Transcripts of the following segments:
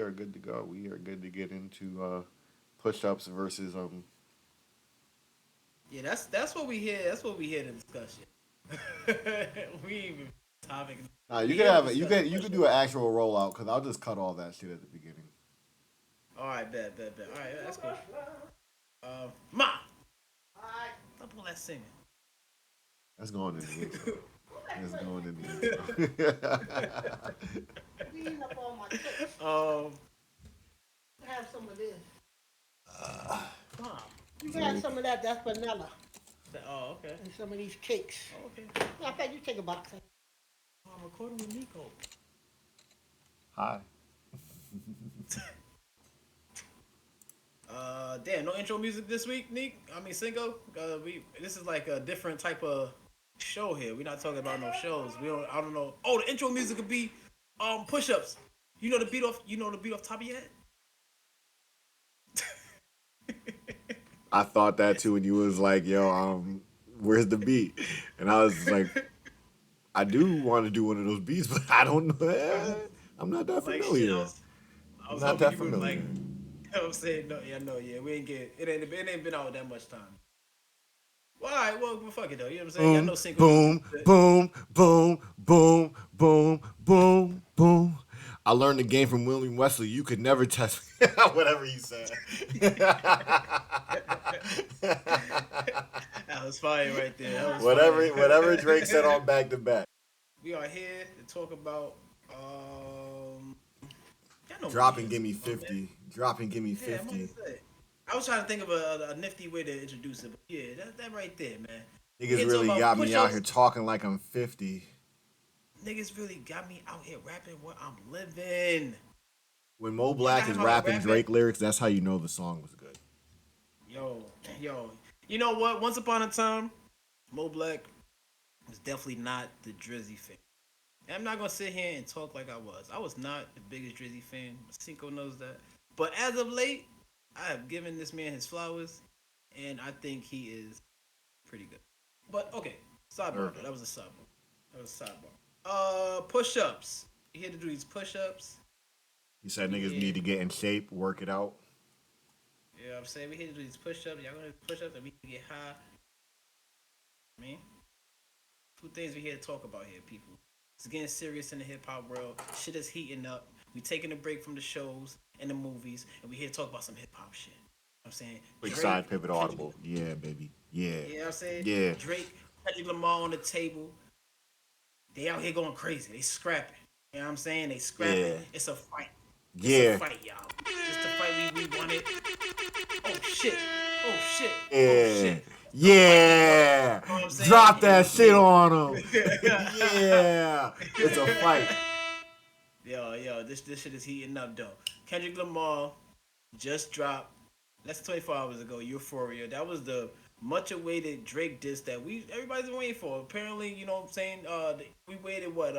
are good to go. We are good to get into push-ups versus Yeah, that's what we hear. That's what we hear in the discussion. We even topic. Nah, you We could here to have it. discuss You push could do ups. an actual rollout because I'll just cut all that shit at the beginning. All right, bet. All right, that's cool. Ma, stop all that singing. That's going in the intro. That's going in the intro. Clean up all my chips. um, Have some of this. Mom. You can have Drake. some of that. That's vanilla. Oh, okay. And some of these cakes. Oh, okay. I bet you take a box. Oh, I'm recording with Nico. Hi. Damn, no intro music this week, Nick. I mean, Cinco. We this is like a different type of show here. We're not talking about no shows. We don't. I don't know. Oh, the intro music could be push-ups. You know the beat off. You know the beat off top of your head. I thought that too, and you was like, "Yo, where's the beat?" And I was like, "I do want to do one of those beats, but I don't know. I'm not that Like shit. familiar. I I'm was not hoping that you would like. familiar." You know what I'm saying? No, yeah, no, yeah. We ain't get it. Ain't been out that much time. Well, all right. Well, fuck it though. You know what I'm saying? Y'all Boom, know Cinco music. boom, boom, boom, boom, boom, boom, boom. I learned the game from William Wesley. You could never test me. Whatever he said. That was fire right there. That was Whatever fire. Drake said on back to back. We are here to talk about y'all know what Drop we and here to give me talk about, man. 50. Drop and give me Yeah, I'm about to 50. say. I was trying to think of a nifty way to introduce it, but yeah, that right there, man. We Niggas here to talk really about got me out push-ups. here talking like I'm 50. Niggas really got me out here rapping what I'm living. When Y'all Moeblak got is him out here rapping rapping. Drake lyrics, that's how you know the song was good. Yo, yo. You know what? Once upon a time, Moeblak was definitely not the Drizzy fan. And I'm not gonna sit here and talk like I was. I was not the biggest Drizzy fan. Cinco knows that. But as of late, I have given this man his flowers, and I think he is pretty good. But okay, sidebar though. Okay. That was a sidebar. That was a sidebar. Push-ups. You here to do these push-ups? He said We niggas here. need to get in shape, work it out. You know what I'm saying? We here to do these push-ups. Y'all gonna do push-ups and we can get high. I mean, two things we here to talk about here, people. It's getting serious in the hip hop world. Shit is heating up. We taking a break from the shows and the movies, and we here to talk about some hip hop shit. You know what I'm saying Quick Drake, side pivot Kendrick. audible. Yeah, baby. Yeah. You know what I'm saying? Yeah. Drake, Kendrick Lamar on the table. They out here going crazy. They scrapping. You know what I'm saying? They scrapping. Yeah. It's a fight. It's a Yeah. fight, y'all. It's the fight we wanted. Oh shit. Oh shit. Oh Yeah. shit. The fight we wanted. Yeah. You know what I'm saying? Drop that shit Yeah. on him. Yeah. It's a fight. Yo, this shit is heating up though. Kendrick Lamar just dropped less than 24 hours ago. Euphoria. That was the much awaited Drake diss that everybody's been waiting for. Apparently, you know what I'm saying. We waited what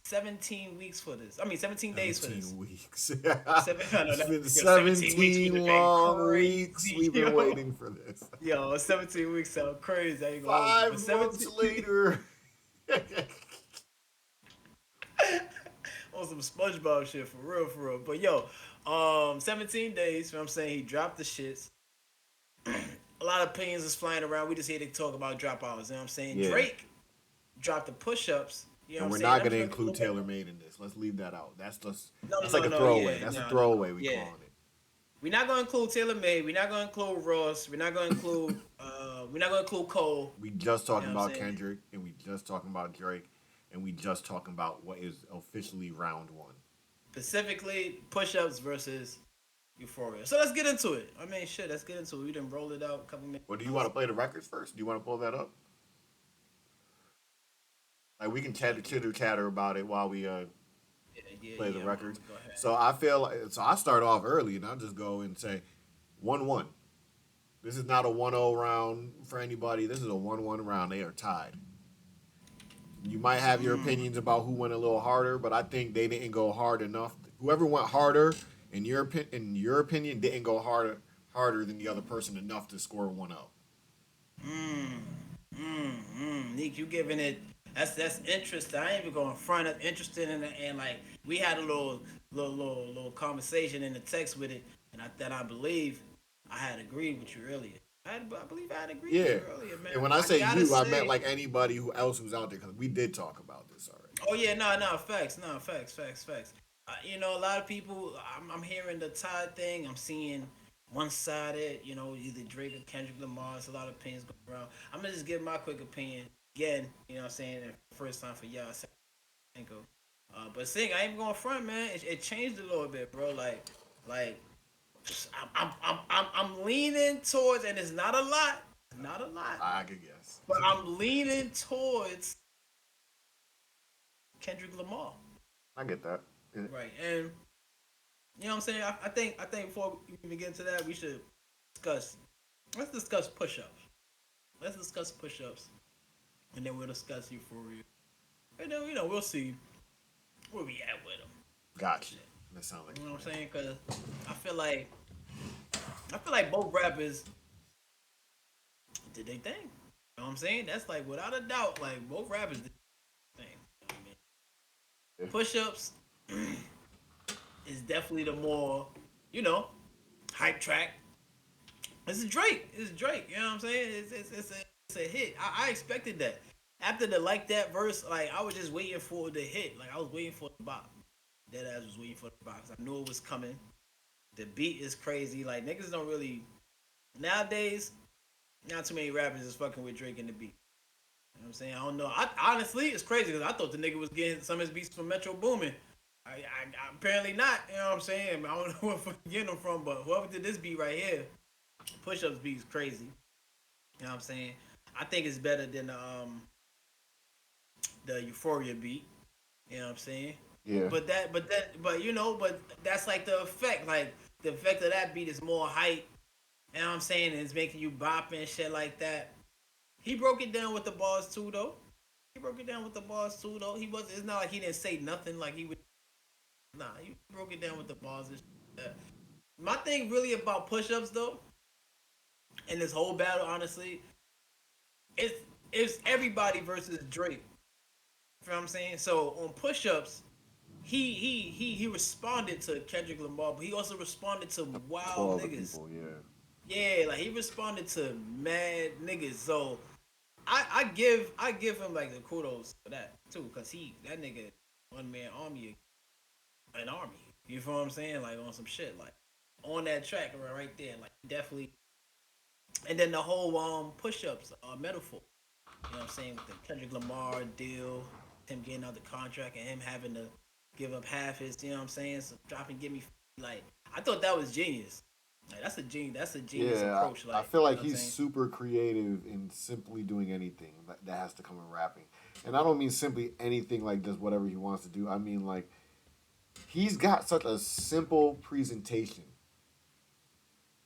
17 weeks for this. I mean 17 days for this. 17 weeks. No, It's been 17 weeks would 17 have been long weeks crazy. we've been waiting for this. Yo, 17 weeks sound crazy. I ain't gonna hold you, but 5 months 17 later. on some SpongeBob shit for real, for real. But yo, 17 days. You know what I'm saying? He dropped the shits. A lot of opinions is flying around. We just here to talk about dropouts. You know what I'm saying? Yeah. Drake dropped the push-ups. You know And what we're I'm saying? not I'm going to just include gonna Taylor Made in this. Let's leave that out. no, That's no, like no, a no, throwaway. yeah, That's a no, no, throwaway we yeah. calling it. We're not gonna include Taylor May. We're not gonna include Ross. We're not gonna include. We're not gonna include Cole. We just You talking know what I'm about saying? Kendrick, and we just talking about Drake, and we just talking about what is officially round one. Specifically, push-ups versus Euphoria. So let's get into it. I mean, shit, let's get into it. We done rolled it out a couple minutes. Well, do you want to play the records first? Do you want to pull that up? Like we can chitter chatter about it while we play the records. Go ahead. So I feel like, so I start off early and I'll just go and say 1-1. This is not a 1-0 round for anybody. This is a 1-1 round. They are tied. You might have your opinions about who went a little harder, but I think they didn't go hard enough. Whoever went harder, in your opinion, didn't go harder than the other person enough to score 1-0. Nick, you giving it. That's interesting. I ain't even going front of interested in it, and like we had a little little conversation in the text with it, and I believe I had agreed with you earlier. I believe I had agreed with Yeah. you earlier, man. And when I I say gotta you, I meant say, like anybody who else who's out there because we did talk about this already. oh yeah, facts, facts. You know, a lot of people. I'm hearing the Tide thing. I'm seeing one sided. You know, either Drake or Kendrick Lamar. There's a lot of opinions going around. I'm gonna just give my quick opinion again. You know, what I'm saying first time for y'all, Cinco. But Sing, I ain't going front, man. It changed a little bit, bro. Like I'm leaning towards, and it's not a lot, not a lot, I could guess. but I'm leaning towards Kendrick Lamar. I get that. Yeah. Right, and you know what I'm saying. I think before we even get into that, we should discuss. Let's discuss push-ups. Let's discuss push-ups, and then we'll discuss Euphoria, and then we'll see where we at with them. Got you. That sounds like You know a what I'm plan. saying? Because I feel like I feel like both rappers did their thing. You know what I'm saying? That's like without a doubt, like both rappers did their thing. You know what I mean? Yeah. Push-ups is definitely the more, you know, hype track. This is Drake. It's Drake. You know what I'm saying? It's a hit. I expected that. After the like that verse, like I was just waiting for the hit. Like I was waiting for the bop. Dead ass was waiting for the box. I knew it was coming. The beat is crazy. Like niggas don't really nowadays. Not too many rappers is fucking with Drake and the beat. You know what I'm saying? I don't know. Honestly, it's crazy because I thought the nigga was getting some of his beats from Metro Boomin. Apparently not. You know what I'm saying? I don't know where I'm getting them from, but whoever did this beat right here, Push Ups beat is crazy. You know what I'm saying? I think it's better than the Euphoria beat. You know what I'm saying? Yeah. But that's like the effect. Like the effect of that beat is more hype. You know what I'm saying? And it's making you bop and shit like that. He broke it down with the bars too, though. He broke it down with the bars too, though. He was. It's not like he didn't say nothing. Like he would. Nah, he broke it down with the bars and shit. Like that. My thing really about push-ups though, in this whole battle, honestly, it's it's everybody versus Drake. You know what I'm saying? So on push-ups, he responded to Kendrick Lamar, but he also responded to To wild all the niggas. people, yeah. Yeah, like he responded to mad niggas. So I give him like the kudos for that too, cause that nigga one man army, an army. You feel what I'm saying? Like on some shit, like on that track right there, like definitely. And then the whole push ups metaphor. You know what I'm saying with the Kendrick Lamar deal, him getting out the contract and him having to give up half his. You know what I'm saying? So drop and give me like I thought that was genius. Like that's a genius. That's a genius Yeah, approach. I Like feel you like know what I'm he's saying? super creative in simply doing anything that has to come in rapping. And I don't mean simply anything like just whatever he wants to do. I mean like he's got such a simple presentation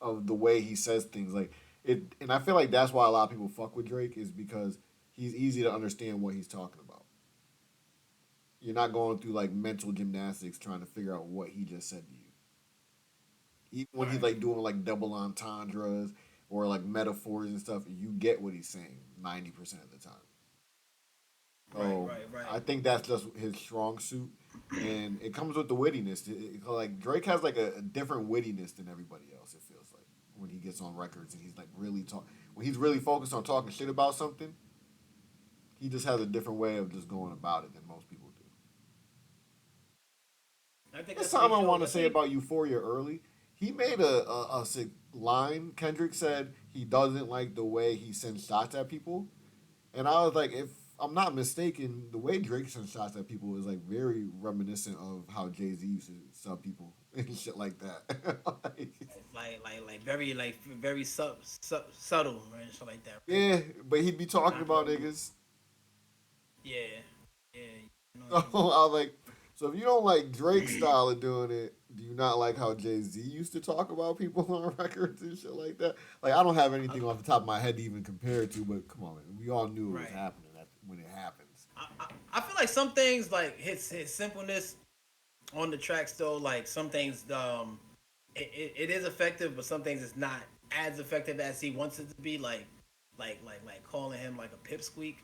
of the way he says things. Like it, and I feel like that's why a lot of people fuck with Drake is because he's easy to understand what he's talking about. You're not going through like mental gymnastics trying to figure out what he just said to you. Even when he's Right, like doing like double entendres or like metaphors and stuff, you get what he's saying 90% of the time. So right. I think that's just his strong suit, and it comes with the wittiness. Like Drake has like a different wittiness than everybody else. It feels like when he gets on records and he's like really talk when he's really focused on talking shit about something, he just has a different way of just going about it than most people do. I think There's that's what he something I showed. want to That's what say he. about Euphoria early. He made a sick line. Kendrick said he doesn't like the way he sends shots at people. And I was like, if I'm not mistaken, the way Drake sends shots at people is like very reminiscent of how Jay Z used to sub people and shit like that. Like, Very subtle, right? And stuff like that, right? yeah, but he'd be talking Not about really. niggas. Yeah, yeah. I know So what you I mean. was like, so if you don't like Drake's style of doing it, do you not like how Jay Z used to talk about people on records and shit like that? Like, I don't have anything off the top of my head to even compare it to, but come on, man. We all knew it was Right. happening when it happens. I feel like some things like his simpleness on the tracks though, like some things it is effective, but some things it's not as effective as he wants it to be. Like calling him like a pipsqueak.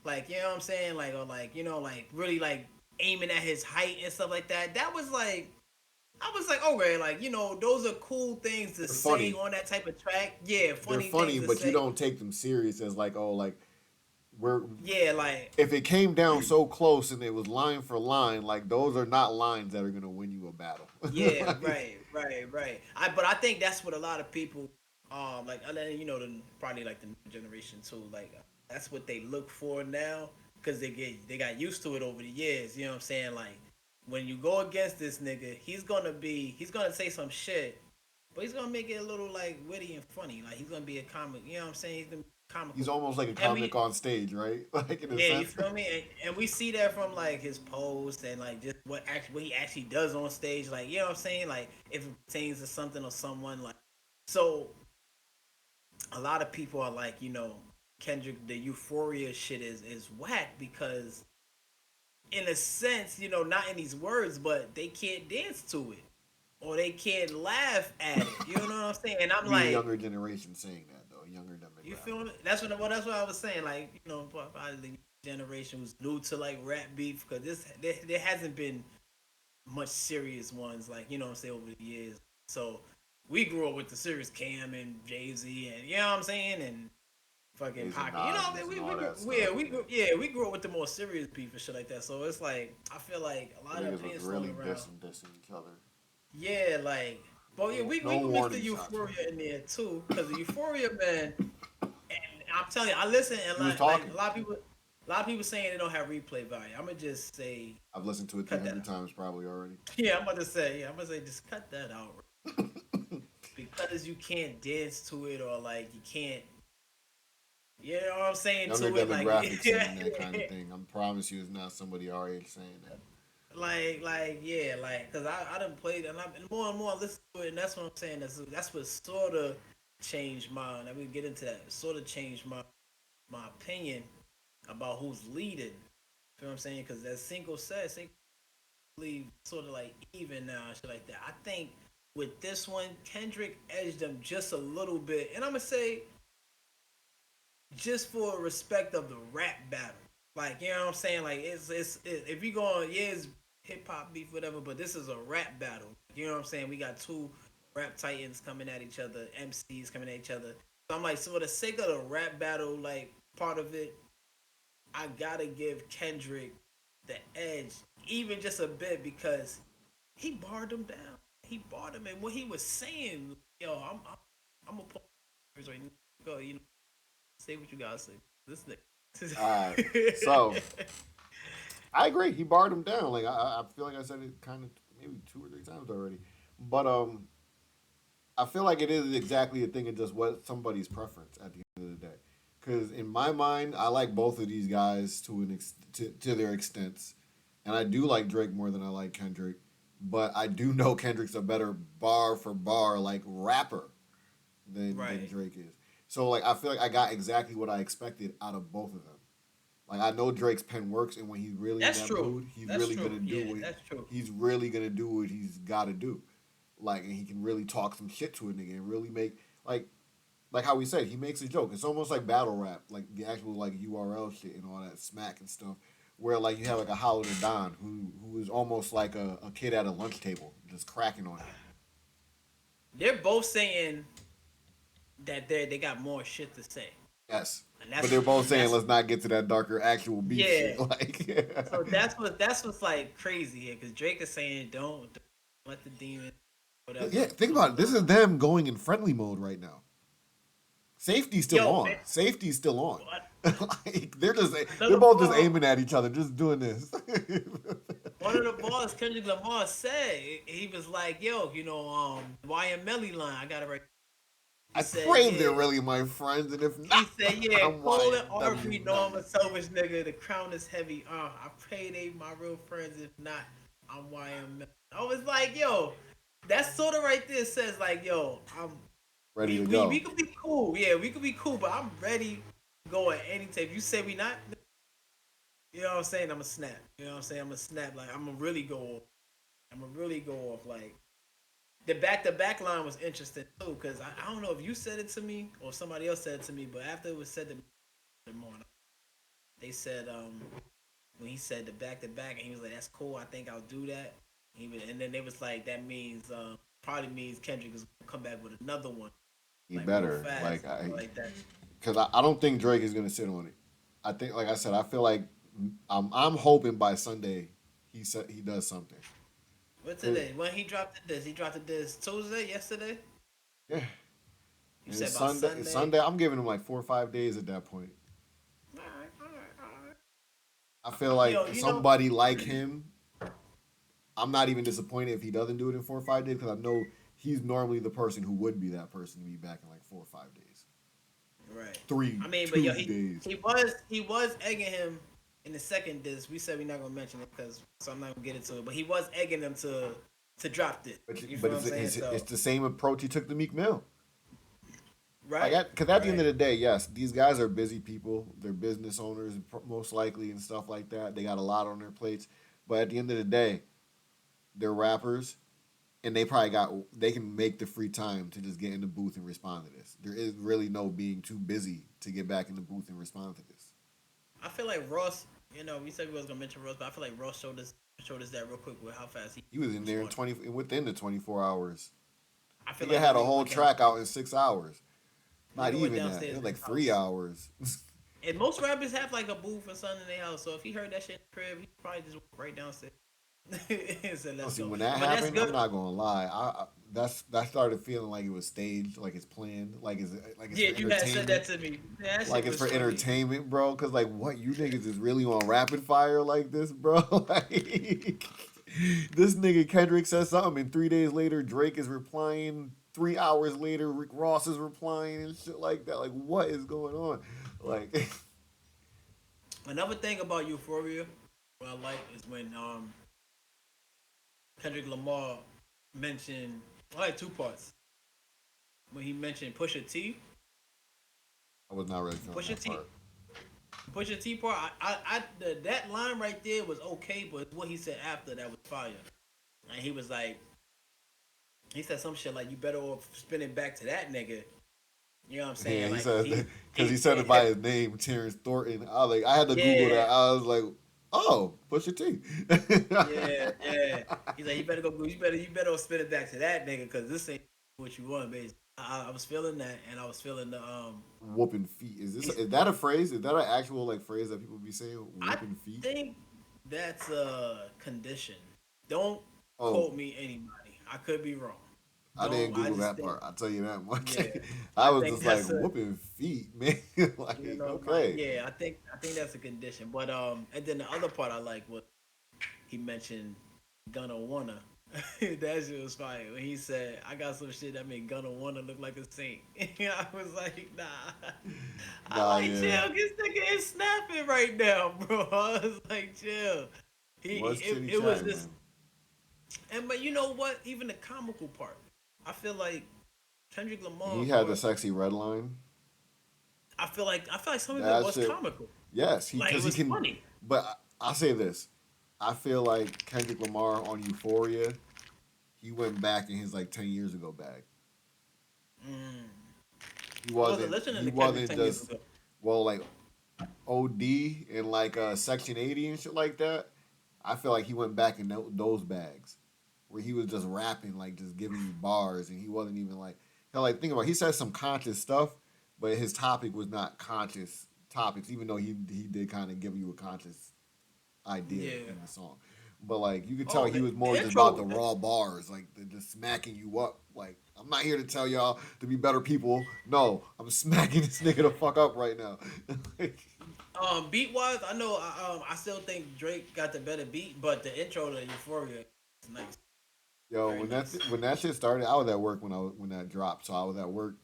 Like you know what I'm saying? Like or like like really like aiming at his height and stuff like that. That was like, I was like, okay, like, those are cool things to They're say funny. on that type of track. Yeah, They're funny things funny, to but you say. don't take them serious as like, oh, like we're Yeah, like, if it came down so close and it was line for line, like those are not lines that are gonna win you a battle. yeah, Like, right. But I think that's what a lot of people, like, and then probably like the new generation too. Like, that's what they look for now because they got used to it over the years. You know what I'm saying? Like, when you go against this nigga, he's gonna say some shit, but he's gonna make it a little like witty and funny. Like, he's gonna be a comic. You know what I'm saying? He's gonna be he's comical, almost like a and comic we on stage, right? Like in a yeah, you sense. feel me? And we see that from like his posts and like just what he actually does on stage. Like, you know what I'm saying? Like, if it pertains to something or someone, like, so a lot of people are like, Kendrick, the Euphoria shit is whack because in a sense, not in these words, but they can't dance to it or they can't laugh at it. You know what I'm saying? And I'm Be a like, younger generation saying that though, younger you demographic. feel me? That's what I was saying. Like, probably the generation was new to like rap beef because there hasn't been much serious ones like what I'm saying over the years. So we grew up with the serious Cam and Jay Z and you know what I'm saying and fucking Days and Pocket. You know what I Nas's mean? and We all grew, that stuff. we grew up with the more serious beef and shit like that. So it's like I feel like a The lot of niggas was opinions really floating around. dissing each other. Yeah, like, but yeah, we No can mix the warning shots. Euphoria in there too because the Euphoria man. And I'm telling you, I listen and He was like talking. a lot of people saying they don't have replay value. I'm gonna just say I've listened to it cut that 300 out. times probably already. Yeah, I'm gonna say just cut that out because you can't dance to it or like you can't. You know what I'm saying Younger to it like demographic saying that kind of thing. I promise you, it's not somebody our age saying that. like yeah like because I done played and more I listen to it and that's what I'm saying that's what sort of changed my. I mean, get into that. It sort of changed my opinion about who's leading. You know what I'm saying? Because as Cinco said, Cinco believe sort of like even now and shit like that. I think with this one, Kendrick edged them just a little bit, and I'm gonna say just for respect of the rap battle. Like you know what I'm saying? Like if you going yeah it's hip hop beef whatever, but this is a rap battle. You know what I'm saying? We got two rap titans coming at each other, MCs coming at each other. So I'm like, so for the sake of the rap battle, like part of it, I gotta give Kendrick the edge, even just a bit, because he barred him down. He barred him, and what he was saying, I'm gonna put right now. Go, say what you gotta say. This All right. nigga. So I agree. He barred him down. Like I feel like I said it kind of maybe 2 or 3 times already. But I feel like it is exactly a thing of just what somebody's preference at the end of the day. Because in my mind, I like both of these guys to their extents, and I do like Drake more than I like Kendrick. But I do know Kendrick's a better bar for bar like rapper than Right. Drake is. So like I feel like I got exactly what I expected out of both of them. Like I know Drake's pen works, and when he's really in That's that true. mood, he's That's really true. gonna do Yeah, what that's true. he's really gonna do what he's got to do. Like, and he can really talk some shit to a nigga and really make like how we said he makes a joke. It's almost like battle rap, like the actual like URL shit and all that smack and stuff. Where like you have like a Howard and Don who is almost like a kid at a lunch table just cracking on you. They're both saying that they got more shit to say, Yes, and but they're both saying that's let's not get to that darker actual beef yeah. shit. Like, So that's what's like crazy here, because Drake is saying don't let the demon whatever. yeah, think I'm about it. gonna This go. is them going in friendly mode right now. Safety's still Yo, on. Safety's still on. what? Like they're Another both just bar. aiming at each other, just doing this. One of the bars Kendrick Lamar said he was like, "Yo, YM Melly line. I got it right." He I said, pray they're "Yeah." really my friends, and if He not, said, "Yeah, I'm Cole and Aubrey YNW know I'm Melly. a selfish nigga. The crown is heavy. I pray they my real friends. If not, I'm YM Melly." I was like, "Yo, that sort of right there says like, yo, Ready to we go. could be cool. Yeah, we could be cool, but I'm ready to go at any time. If you say we not, you know what I'm saying? I'm a snap. You know what I'm saying? I'm a snap. Like I'm gonna really go off. I'm gonna really go off. Like the back to back line was interesting too, because I don't know if you said it to me or somebody else said it to me, but after it was said to me in the morning, they said when he said the back to back, and he was like, "That's cool. I think I'll do that." And then they was like, "That means probably means Kendrick is gonna come back with another one, He like real better fast, like that." because I don't think Drake is gonna sit on it. I think, like I said, I feel like I'm hoping by Sunday he does something. What 'Cause- today? When he dropped this, he dropped this Tuesday, yesterday. yeah, You and said it's about Sunday. It's Sunday. Sunday. I'm giving him like 4 or 5 days at that point. All right, all right, all right. I feel like Yo, you know, somebody like him. I'm not even disappointed if he doesn't do it in 4 or 5 days because I know he's normally the person who would be that person to be back in like 4 or 5 days, right. three, I mean, but two yo, days. he was egging him in the second disc. We said we're not gonna mention it because so I'm not gonna get into it. But he was egging him to drop it. But You but feel what I'm saying? it's So the same approach he took to Meek Mill. right, Because at the end right. of the day, yes, these guys are busy people. They're business owners, most likely, and stuff like that. They got a lot on their plates. But at the end of the day, they're rappers, and they can make the free time to just get in the booth and respond to this. There is really no being too busy to get back in the booth and respond to this. I feel like Ross. We said we was gonna mention Ross, but I feel like Ross showed us that real quick with how fast he He was in there in responded. 20 within the 24 hours. I feel Nigga like had when a nigga whole went track downstairs, out in 6 hours. Not nigga went even that. It downstairs was in like his three house. hours. And most rappers have like a booth or something in their house. So if he heard that shit in the crib, he probably just went right downstairs. And said, Oh, "Let's see, go." when that But that's happened, I'm good. not gonna lie. That started feeling like it was staged, like it's planned, like it's Yeah, for you had said that entertainment, to me. Yeah, that like shit it's was for funny. entertainment, bro. Cause like, what you niggas is really on rapid fire like this, bro? Like, this nigga Kendrick says something, and 3 days later Drake is replying. 3 hours later, Rick Ross is replying and shit like that. Like, what is going on? Like, Another thing about Euphoria, what I like is when Kendrick Lamar mentioned. I like two parts. When he mentioned Pusha T, I was not really feeling Pusha that T, part. Pusha T part. That line right there was okay, but what he said after that was fire. And he was like, he said some shit like, "You better off spinning back to that nigga." You know what I'm Yeah, saying? he Like, cause said he, because he he, said it by his name, Terrence Thornton. I had to Google yeah, that. I was like, oh, Pusha T. yeah, yeah. He's like, you better spin it back to that nigga, cause this ain't what you want, basically. I was feeling that, and I was feeling the Whooping feet. he's, Is that a phrase? Is that an actual like phrase that people be saying? I Whooping feet. think that's a condition. Don't Oh, quote me anybody. I could be wrong. I didn't I Google just that think, part. I'll tell you that much. yeah, I I was think just like that's a, whooping feet, man. Like, okay. yeah, I think that's a condition. But and then the other part I like was he mentioned gonna wanna. That shit was fire. When he said, "I got some shit that make gonna wanna look like a saint." I was like, "Nah." I Nah, like yeah. chill. This nigga is snapping right now, bro. I was like, chill. He He was it, chitty it was chatting, just man. but you know what? Even the comical part, I feel like Kendrick Lamar He had the part. sexy red line. I feel like some of it That was shit. comical. Yes, Like it because he was can. funny. But I'll say this: I feel like Kendrick Lamar on Euphoria, he went back in his like 10 years ago bag. Mm. He I wasn't wasn't. listening He to Kendrick wasn't 10 years just ago. well like OD and like Section 80 and shit like that. I feel like he went back in those bags where he was just rapping like just giving you bars and he wasn't even like hell. Like think about it, he said some conscious stuff, but his topic was not conscious topics. Even though he did kind of give you a conscious idea Yeah. in the song. But like you could tell Oh, he the, was more the just about the intro. raw bars, like just smacking you up. Like I'm not here to tell y'all to be better people. No, I'm smacking this nigga the fuck up right now. Like, Beat wise, I know. I still think Drake got the better beat, but the intro to Euphoria is nice, yo, very nice. when that shit started, I was at work when that dropped. So I was at work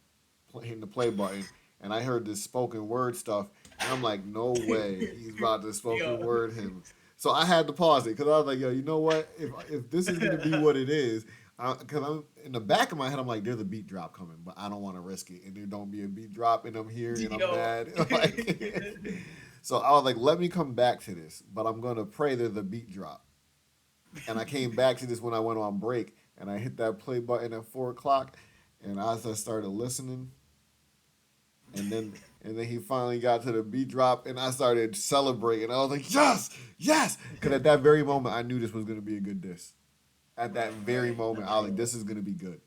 hitting the play button, and I heard this spoken word stuff, and I'm like, no way, he's about to spoken Yo, word him. So I had to pause it because I was like, yo, you know what? If this is gonna be what it is, because I'm in the back of my head, I'm like, there's a beat drop coming, but I don't want to risk it, and there don't be a beat drop, and I'm here and I'm yo. mad, like. So I was like, let me come back to this, but I'm gonna pray there's a beat drop. And I came back to this when I went on break, and I hit that play button at 4 o'clock, and as I started listening, And then he finally got to the beat drop, and I started celebrating. I was like, yes, yes, because at that very moment, I knew this was gonna be a good diss. At that Right, very right. moment, I was like, this is gonna be good.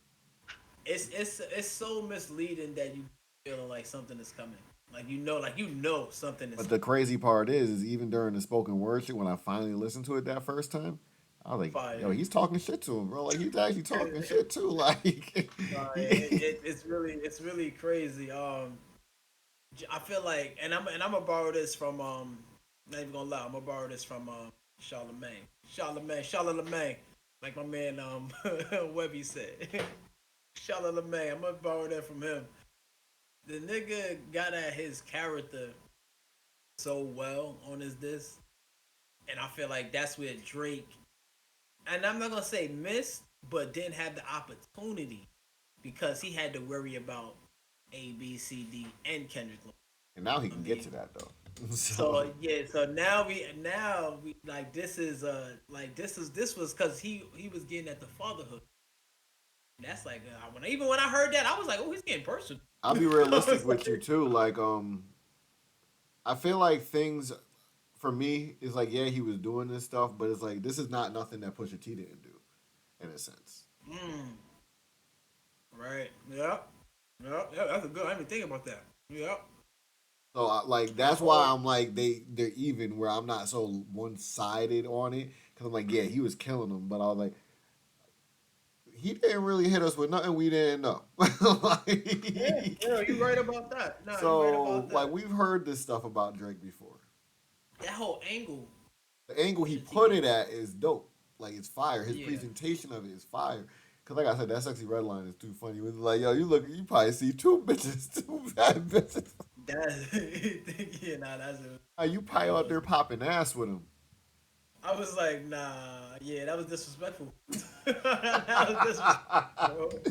It's so misleading that you feeling like something is coming. Like you know something is But the crazy part is even during the spoken word shit, when I finally listened to it that first time, I was like, fire. yo, he's talking shit to him, bro. Like he's actually talking shit too. Like, It's really crazy. I feel like, and I'm gonna borrow this from not even gonna lie, I'm gonna borrow this from Charlemagne, like my man Webby said, Charlemagne. I'm gonna borrow that from him. The nigga got at his character so well on his disc, and I feel like that's where Drake, and I'm not gonna say missed, but didn't have the opportunity because he had to worry about A, B, C, D, and Kendrick Lamar. and now he I can get mean, to that though. So so yeah, so now we like this was because he was getting at the fatherhood. And that's like even when I heard that, I was like, oh, he's getting personal. I'll be I realistic was with you like, too. Like, I feel like things for me is like, yeah, he was doing this stuff, but it's like this is not nothing that Pusha T didn't do, in a sense. mm, right, yeah, yeah, yeah. That's a good. I didn't even think about that. Yeah, So like the that's why whole I'm like they're even where I'm not so one sided on it because I'm like yeah he was killing them, but I was like he didn't really hit us with nothing we didn't know. yeah, yeah. Like, You right about that. No, you right so about like that. we've heard this stuff about Drake before. That whole angle, The angle he Pusha T put came it with. at is dope. Like it's fire. His Yeah, presentation of it is fire. Cause like I said, that sexy red line is too funny. It was like, yo, you probably see two bitches, two bad bitches. that's yeah. Nah, that's it. You That probably out was. there popping ass with him. I was like, nah, yeah, that was disrespectful. That was disrespectful.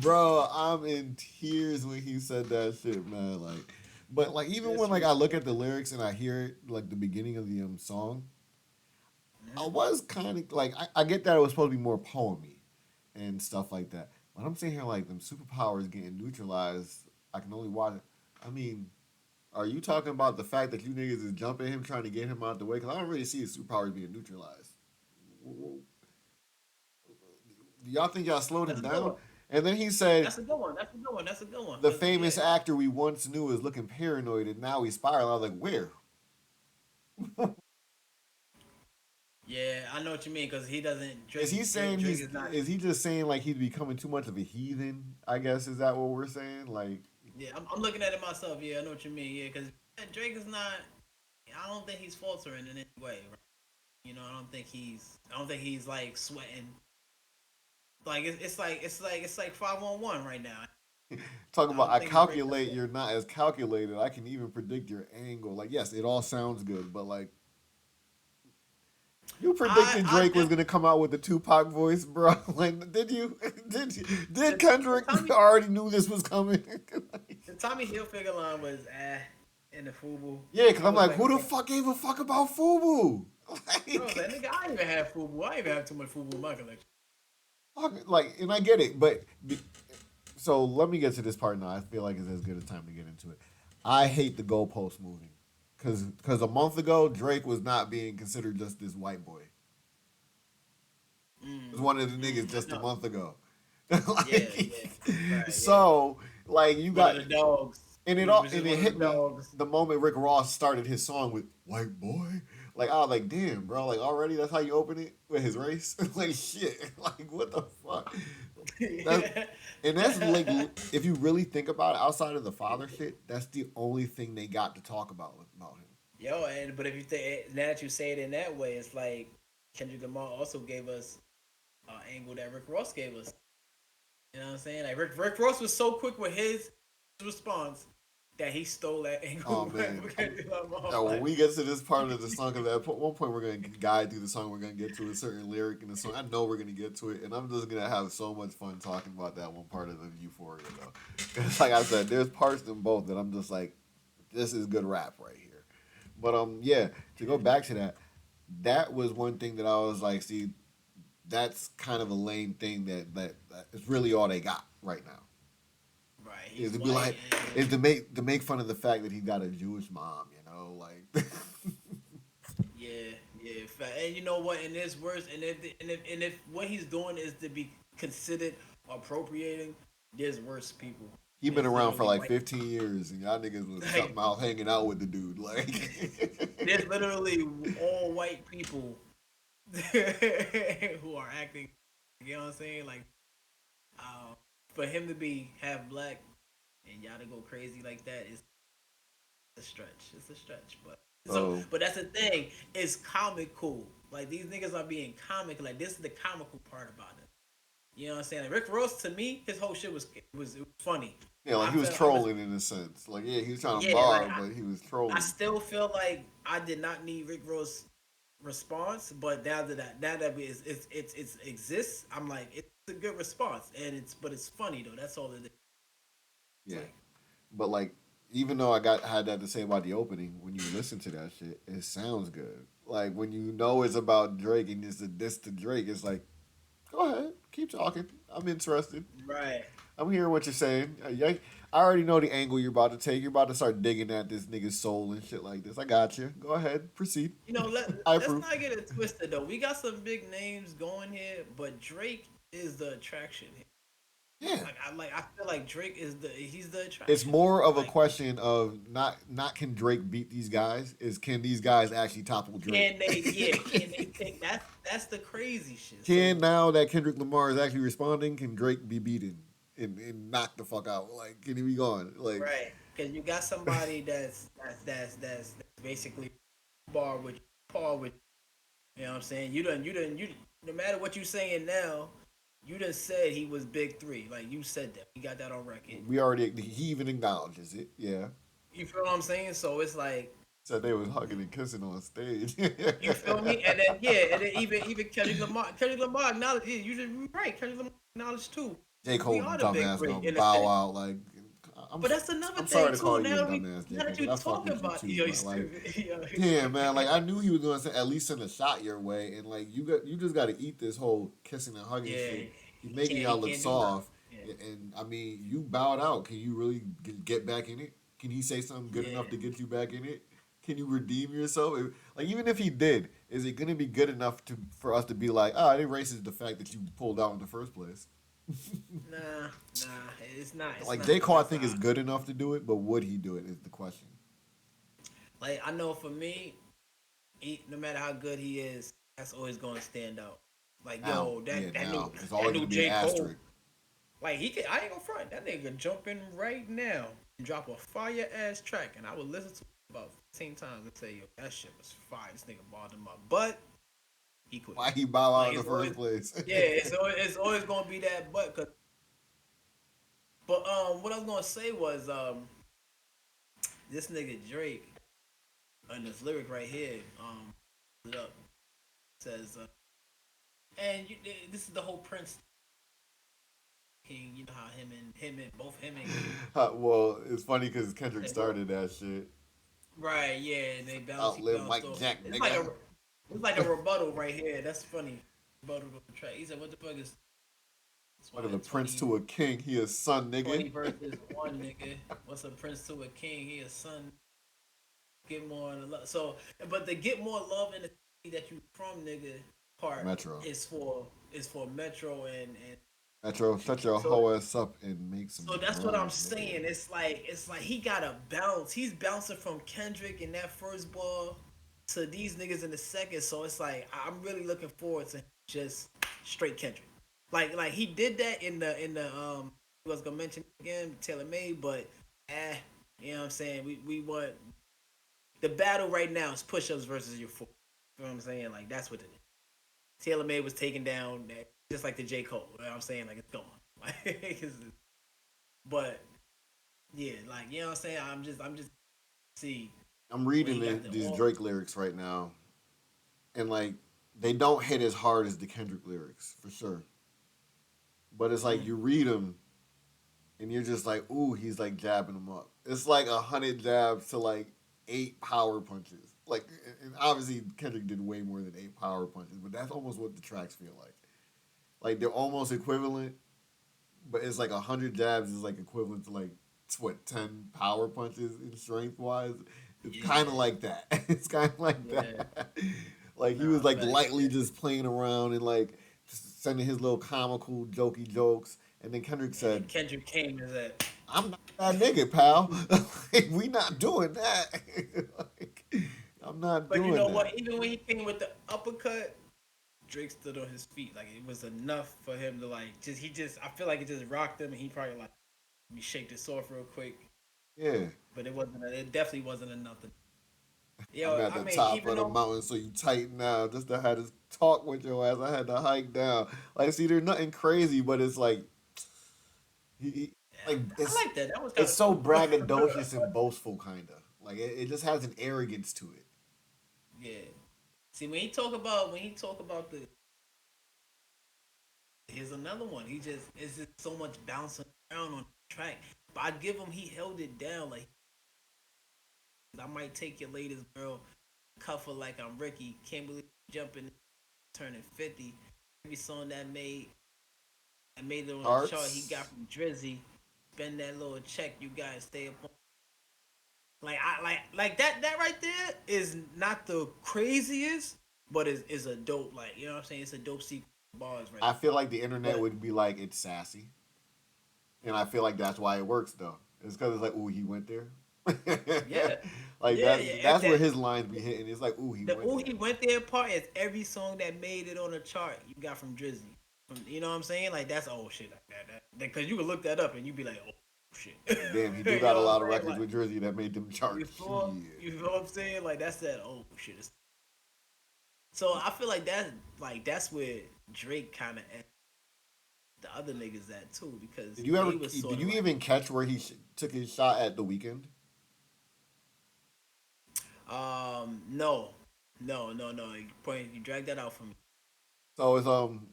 Bro, I'm in tears when he said that shit, man. Like, but like even when like I look at the Disrespectful. lyrics and I hear it, like the beginning of the song, I Mhm. was kind of like I get that it was supposed to be more poemy and stuff like that. But I'm sitting here like them superpowers getting neutralized. I can only watch it. I mean, are you talking about the fact that you niggas is jumping him trying to get him out the way? Because I don't really see his superpowers being neutralized. Do y'all think y'all slowed him That's a good down? one. And then he said, That's a good one. That's a good one. That's a good one. the Cause yeah, famous actor we once knew is looking paranoid and now he's spiraling. I was like, where? yeah, I know what you mean. Cause he doesn't Is he saying Drake is not. is he just saying like he's becoming too much of a heathen? I guess is that what we're saying? Like, Yeah, I'm looking at it myself. Yeah, I know what you mean. Yeah, cause Drake is not. I don't think he's faltering in any way. Right? You know, I don't think he's like sweating. Like it's like 5-on-1 right now. talk I about don't I think he's ready to calculate sweat. you're not as calculated. I can even predict your angle. Like, yes, it all sounds good, but like you predicted I Drake was def- gonna come out with the Tupac voice, bro. Like, did you? Did the Kendrick Tommy already knew this was coming? the Tommy Hilfiger line was in the FUBU. Yeah, because I I'm was like, like, who the okay. fuck gave a fuck about Fubu? I was like, nigga, I didn't even have FUBU. I didn't even have too much FUBU in my collection. Like, and I get it, but so let me get to this part now. I feel like it's as good a time to get into it. I hate the goalpost moving because a month ago Drake was not being considered just this white boy. He was one of the niggas I just a know. month ago. Yeah, Like, yeah, right, yeah. so like you One of got the dogs. and He was and just it one of the hit me dogs. the moment Rick Ross started his song with "White Boy." Like I was like, damn, bro, like already that's how you open it with his race. Like shit, like what the fuck? That's and that's like if you really think about it, outside of the father shit, that's the only thing they got to talk about him. Yo, and but if you think now that you say it in that way, it's like Kendrick Lamar also gave us an angle that Rick Ross gave us. You know what I'm saying? Like Rick Ross was so quick with his response that he stole that Oh angle man, from Kendrick Lamar. when Like, we get to this part of the song, because at one point we're gonna guide through the song, we're gonna get to a certain lyric in the song. I know we're gonna get to it, and I'm just gonna have so much fun talking about that one part of the Euphoria though. Because like I said, there's parts in both that I'm just like, this is good rap right here. But yeah, to go back to that, that was one thing that I was like, see, that's kind of a lame thing that is really all they got right now. right, Is he's to be white like, is and to make fun of the fact that he got a Jewish mom, you know, like yeah, yeah. And you know what? And it's worse. And if what he's doing is to be considered appropriating, there's worse people. he been There's around for literally like white. 15 years, and y'all niggas was Like, something out hanging out with the dude, like. there's literally all white people who are acting. You know what I'm saying? Like, uh, for him to be half black and y'all to go crazy like that is a stretch. It's a stretch, but so Oh, but that's the thing. It's comical. Like these niggas are being comic. Like this is the comical part about it. You know what I'm saying? Like Rick Ross to me, his whole shit was funny. yeah, like I he was felt I was trolling in a sense. Like, yeah, he was trying to yeah like bar, but he was I trolling. still feel like I did not need Rick Ross response, but now that it's exists, I'm like it's a good response and it's funny though. That's all it is. It's Yeah, like but like, even though I got had that to say about the opening, when you listen to that shit, it sounds good. Like when you know it's about Drake and it's a diss to Drake, it's like, go ahead, keep talking. I'm interested. right. I'm hearing what you're saying. I already know the angle you're about to take. You're about to start digging at this nigga's soul and shit like this. I got you. Go ahead, proceed. You know, I let's approve. not get it twisted though. We got some big names going here, but Drake is the attraction here. Yeah, I feel like Drake is he's the it's attraction. more of a Like question of not can Drake beat these guys, is can these guys actually topple Drake? can they take that's the crazy shit. Can So now that Kendrick Lamar is actually responding, can Drake be beaten and knocked the fuck out? Like, can he be gone? Like, right, because you got somebody that's basically bar with par with you know what I'm saying. You no matter what you saying now, you done said he was big three. Like you said that. We got that on record. we already, he even acknowledges it. Yeah, You feel what I'm saying? So it's like said they was hugging and kissing on stage. you feel me? And then yeah, and then even Kendrick Lamar acknowledged. Yeah, you just right. Kendrick Lamar acknowledged too. J. We Cole are the big dumbass three gonna in the bow city. out like. I'm But that's another I'm sorry thing to too. call you a dumbass, J. Now Cole, that but you I fuck talk with you about too. yo, you But like, stupid. Yo. damn man, like I knew he was gonna at least send a shot your way, and like you just got to eat this whole kissing and hugging Yeah, shit. He's making he y'all look can't do nothing. soft, Yeah, and I mean you bowed out. Can you really get back in it? Can he say something good yeah. enough to get you back in it? Can you redeem yourself? Like even if he did, is it gonna be good enough to for us to be like, oh, it erases the fact that you pulled out in the first place? Nah, nah. It's not. It's Like not. J. Cole, I That's think is not. good enough to do it, but would he do it is the question. Like I know for me, no matter how good he is, that's always going to stand out. Like Now, yo, yeah, now it's that always new gonna be an J Cole. asterisk. Like he could, I ain't gonna front. That nigga could jump in right now and drop a fire ass track, and I would listen to it about 15 times and say, yo, that shit was fire. This nigga balled him up, but he quit. Why he bow out Like in the it's first always, place? yeah, it's always gonna be that. But what I was gonna say was this nigga Drake on this lyric right here it up says and this is the whole Prince King. You know how both him and Well, it's funny because Kendrick they both started that shit. right, yeah, and he Outlive bounced Mike off. Jack, It's nigga. like a rebuttal right here. That's funny. Rebuttal of the track. He said, "What the fuck is this What are one the prince 20 to a king? He a son, nigga. 20 verses one nigga? What's a prince to a king? He a son. Get more in the love. So, but the get more love in the city that you from nigga part Metro. is for Metro and Metro, shut your so hoe ass up and make some so that's what I'm bread, nigga. saying. It's like he got to bounce. He's bouncing from Kendrick in that first ball to these niggas in the second. So it's like I'm really looking forward to just straight Kendrick. Like he did that in the I was gonna mention again Taylor Made, but you know what I'm saying. We want the battle right now is push ups versus your four. You know what I'm saying? Like that's what it is. Taylor Made was taken down just like the J Cole. You know what I'm saying? Like it's gone. But yeah, like you know what I'm saying. I'm just see I'm when he reading got the these all. Drake lyrics right now, and like they don't hit as hard as the Kendrick lyrics for sure. But it's like Mm, you read them and you're just like, ooh, he's like jabbing them up. It's like 100 jabs to like 8 power punches. Like, and obviously Kendrick did way more than 8 power punches, but that's almost what the tracks feel like. Like they're almost equivalent, but it's like 100 jabs is like equivalent to like what 10 power punches in strength wise. It's kind of Yeah, like that. It's kind of like yeah. that. Like he was Nah, like facts. lightly just playing around and like just sending his little comical jokey jokes. And then Kendrick And then said, Kendrick came and said, "I'm not that nigga, pal. Like, we not doing that. Like, I'm not but you doing know that." what? Even when he came with the uppercut, Drake stood on his feet. Like it was enough for him to like just he just I feel like it just rocked him and he probably like let me shake this off real quick. Yeah. But it definitely wasn't enough to I'm yo, at I the mean, top even of the though mountain, so you tighten down. Just to have this talk with your ass, I had to hike down. Like, see, there's nothing crazy, but it's like, like yeah, I like that. That was kind it's of so cool. braggadocious and boastful, kind of. Like, it just has an arrogance to it. Yeah. See, when he talk about the here's another one. He just it's just so much bouncing around on the track. But I give him he held it down like I might take your latest girl, cuff her like I'm Ricky. Can't believe you jumping, turning 50. Every song that made it on the chart he got Arts. from Drizzy. Spend that little check you guys stay up on. Like that right there is not the craziest, but is a dope like you know what I'm saying. It's a dope sequence of bars right. I feel like the internet But would be like, it's sassy. And I feel like that's why it works, though. It's because it's like, ooh, he went there. yeah, Like, yeah, yeah. At that's where that his lines be hitting. It's like, ooh, he the went "Ooh there. He Went There" part is every song that made it on the chart you got from Drizzy. You know what I'm saying? Like that's oh shit like that. Because you could look that up and you'd be like, oh shit. Like, damn, he do You got a know what lot of I'm saying? records with Jersey that made them You charts. feel Shit. you feel what I'm saying? Like that's that oh shit. So I feel like that's where Drake kind of the other niggas at too because they was sort Did of you like even catch where he took his shot at the weekend? no you dragged that out for me. So it's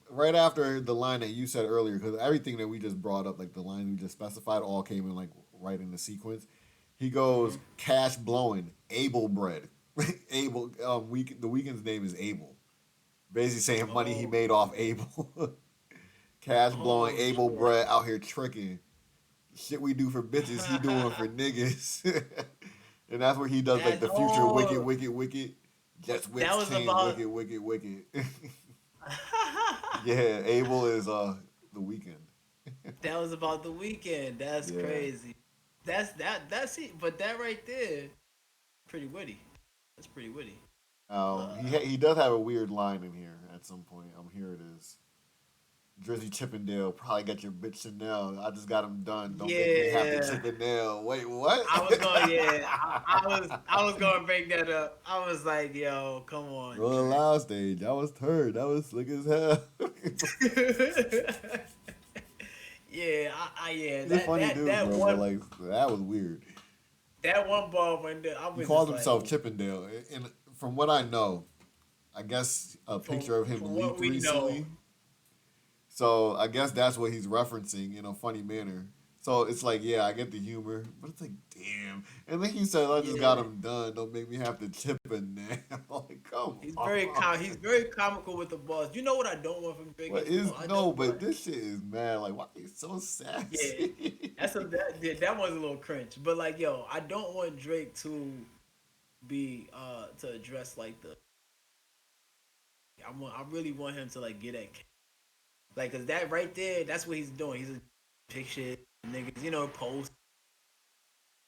right after the line that you said earlier, because everything that we just brought up, like the line we just specified, all came in like right in the sequence. He goes Hmm. cash blowing, Abel bread. Abel, the weekend's name is Abel. Basically saying money he Oh made off shit. Abel. Cash blowing, Oh Abel shit. bread out here tricking. Shit we do for bitches, he doing for niggas. And that's where he does like that the future wicked, oh wicked, wicked. Jets, that whips, was chains, about wicked, wicked, wicked. Yeah, Abel is the weekend. that was about the weekend. That's Yeah. crazy. That's it. But that right there, pretty witty. That's pretty witty. He does have a weird line in here at some point. Here it is. Drizzy Chippendale probably got your bitch Chanel. I just got him done. Don't make me have to Yeah. chip a nail. Wait, what? I was going, yeah. I was going to break that up. I was like, yo, come on, Rolling Drake. Loud stage. That was turd. That was slick as hell. Yeah, yeah. He's a funny dude, bro, but like that was weird. That one ball when I He was called just like, himself oh, Chippendale, and from what I know, I guess a picture of him from what leaked we know, recently. So I guess that's what he's referencing in a funny manner. So it's like, yeah, I get the humor, but it's like, damn. And then he said, "I just got yeah. him done. Don't make me have to chip a nail." Like, come He's on. very comical with the balls. You know what I don't want from Drake What anymore? is I no? don't But want. this shit is mad. Like, why are you so Yeah, sassy? that one's a little cringe. But like, yo, I don't want Drake to be to address like the. I really want him to like get at like, cause that right there, that's what he's doing. He's a picture niggas, post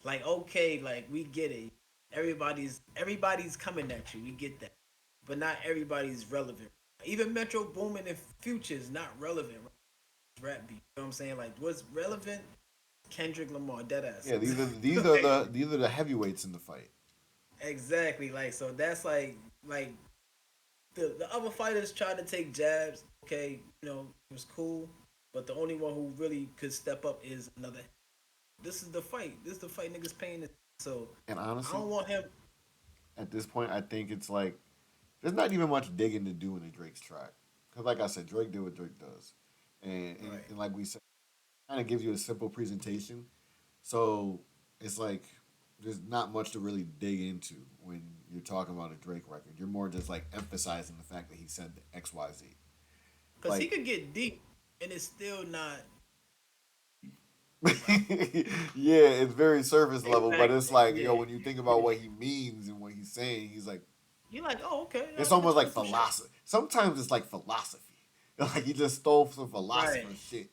like okay, like we get it. Everybody's coming at you. We get that, but not everybody's relevant. Even Metro Boomin and Future is not relevant. Rap beat. You know what I'm saying? Like what's relevant? Kendrick Lamar, dead ass. Yeah, Like, these are the heavyweights in the fight. exactly. Like so that's like the other fighters tried to take jabs. Okay, it was cool, but the only one who really could step up is another. This is the fight. This is the fight niggas paying. So And I honestly, don't want him. at this point, I think it's like there's not even much digging to do in the Drake's track. Because, like I said, Drake did what Drake does. Right. And like we said, kind of gives you a simple presentation. So it's like there's not much to really dig into when you're talking about a Drake record. You're more just like emphasizing the fact that he said the XYZ. Cause he Like, could get deep, and it's still not. Yeah, it's very surface level, but it's Exactly. like, Yeah. when you think about Yeah. what he means and what he's saying, he's like, You're like, oh, okay, it's that's almost like simple shit. philosophy. Sometimes it's like philosophy. Like he just stole some Right. philosopher shit.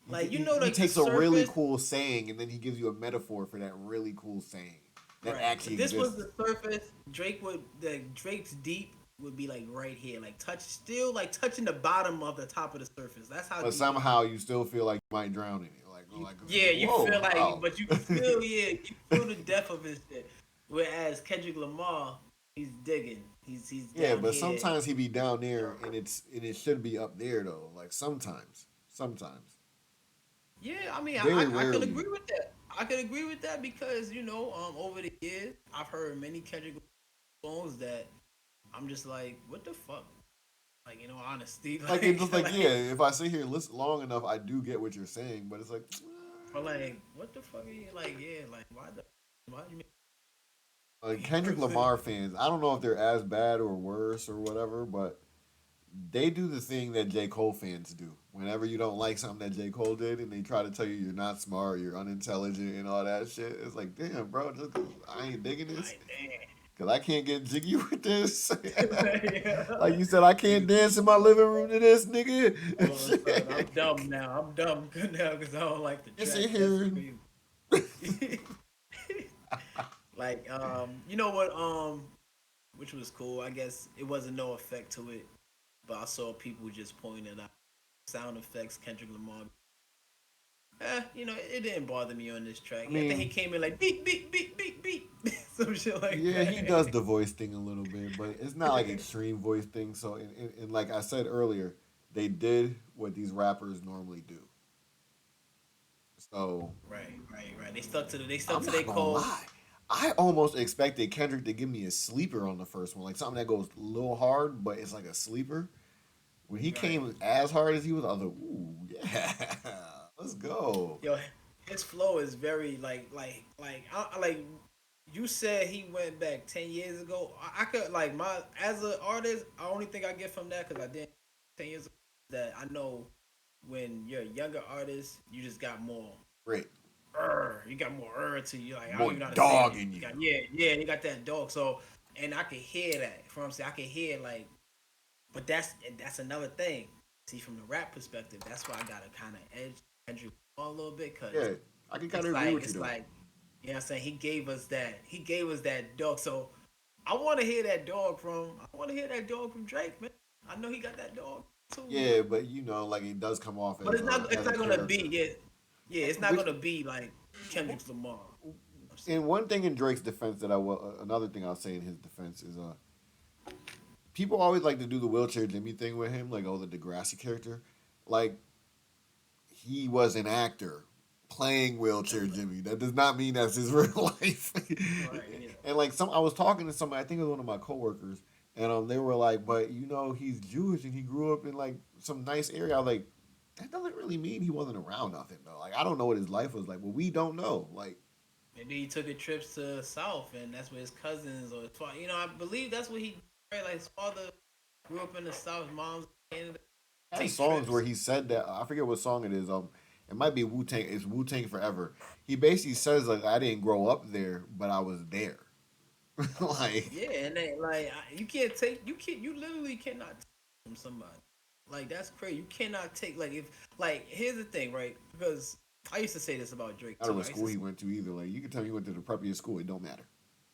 Like He like the takes a really surface. cool saying and then he gives you a metaphor for that really cool saying that Right. actually If this was exists. the surface, Drake's deep would be like right here, like still like touching the bottom of the top of the surface. That's how But deep it is. somehow you still feel like you might drown in it. Like it's Yeah, like, you whoa, feel like, how? but you can feel, yeah, you feel the depth of his shit. Whereas Kendrick Lamar, he's digging. He's Yeah, down but here. sometimes he be down there and it should be up there though. Like sometimes, Yeah, I mean, very I could rarely. agree with that. I could agree with that because over the years, I've heard many Kendrick songs that I'm just like, what the fuck? Like, honesty, Like it's just like, yeah, like, if I sit here and listen long enough, I do get what you're saying. But it's like, or like, what the fuck are you like? Yeah, like, why do you Kendrick make? Lamar fans, I don't know if they're as bad or worse or whatever, but they do the thing that J. Cole fans do. Whenever you don't like something that J. Cole did and they try to tell you you're not smart, you're unintelligent, and all that shit, it's like, damn, bro, just 'cause I ain't digging this, Like, damn. because I can't get jiggy with this. Like Yeah. you said, I can't Niggas, dance in my living room to this, nigga. all of a sudden, I'm dumb now. I'm dumb now because I don't like the You track. sit That's here. crazy. Like, you know what? Which was cool. I guess it wasn't no effect to it, but I saw people just pointing out sound effects. Kendrick Lamar. It didn't bother me on this track. I I think he mean, came in like beat, beat, beat, beat, beat, some shit like yeah, he does that. the voice thing a little bit, but it's not like extreme voice thing. So, and like I said earlier, they did what these rappers normally do. So, Right. They stuck I'm to not their gonna code. lie. I almost expected Kendrick to give me a sleeper on the first one, like something that goes a little hard, but it's like a sleeper. When he Right. came as hard as he was, I was like, "Ooh, yeah, let's go." Yo, his flow is very like you said he went back 10 years ago. I could like my as an artist. I only think I get from that because I did 10 years ago that I know when you're a younger artist, you just got more. Great, You got more to you. Like I don't more even know how to say dog it. in You you. got yeah, you got that dog. So and I can hear that. From what I'm saying, I can hear like, but that's another thing. See, from the rap perspective, that's why I gotta kind of edge Kendrick a little bit because Yeah, I can kind of agree with you it's though. like you know what I'm saying. He gave us that dog. So I want to hear that dog from. I want to hear that dog from Drake, man. I know he got that dog too, man. Yeah, but like it does come off But it's as a not gonna be character. yeah. It's not Which gonna be like Kendrick Lamar. I'm saying and one thing in Drake's defense that I will, another thing I'll say in his defense is, people always like to do the wheelchair Jimmy thing with him, like, oh, the Degrassi character, like he was an actor playing wheelchair Jimmy. That does not mean that's his real life. right, yeah. And like I was talking to somebody, I think it was one of my coworkers, and they were like, but he's Jewish and he grew up in like some nice area. I was like, that doesn't really mean he wasn't around nothing though. Like I don't know what his life was like. Well, we don't know. Like Maybe he took a trip to the South, and that's where his cousins or his father. I believe that's what he. Right, like his father grew up in the South. His mom's in Canada. has Take songs where trips. he said that, I forget what song it is. It might be Wu Tang. It's Wu Tang Forever. He basically says like I didn't grow up there, but I was there. Like Yeah, and then like you can't take you literally cannot take from somebody. Like that's crazy. You cannot take like if like here's the thing, right? Because I used to say this about Drake matter too. what I used school to he went to either. Like you can tell me he went to the preppiest school. It don't matter.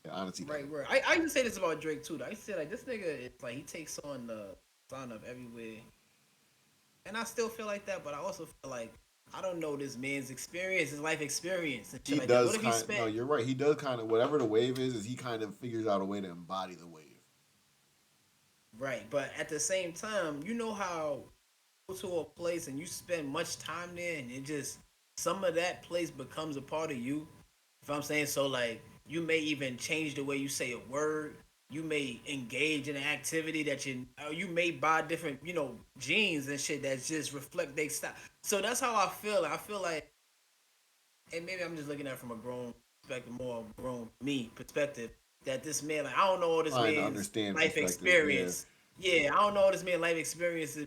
It honestly right, doesn't. right. I used to say this about Drake too. Though. I used to say like this nigga is like he takes on the sign of everywhere, and I still feel like that. But I also feel like I don't know this man's experience, his life experience and shit He like that. does What if he kind. No, spent you're right. He does kind of whatever the wave is. He kind of figures out a way to embody the wave. right? But at the same time, you know how go to a place and you spend much time there and it just some of that place becomes a part of you. If I'm saying so like you may even change the way you say a word. You may engage in an activity that you may buy different, jeans and shit that just reflect they style. So that's how I feel. I feel like and maybe I'm just looking at it from a grown perspective, more grown me perspective, that this man like I don't know all this Trying to man's understand life perspective. Yeah. experience. Yeah, I don't know all this man's life experience and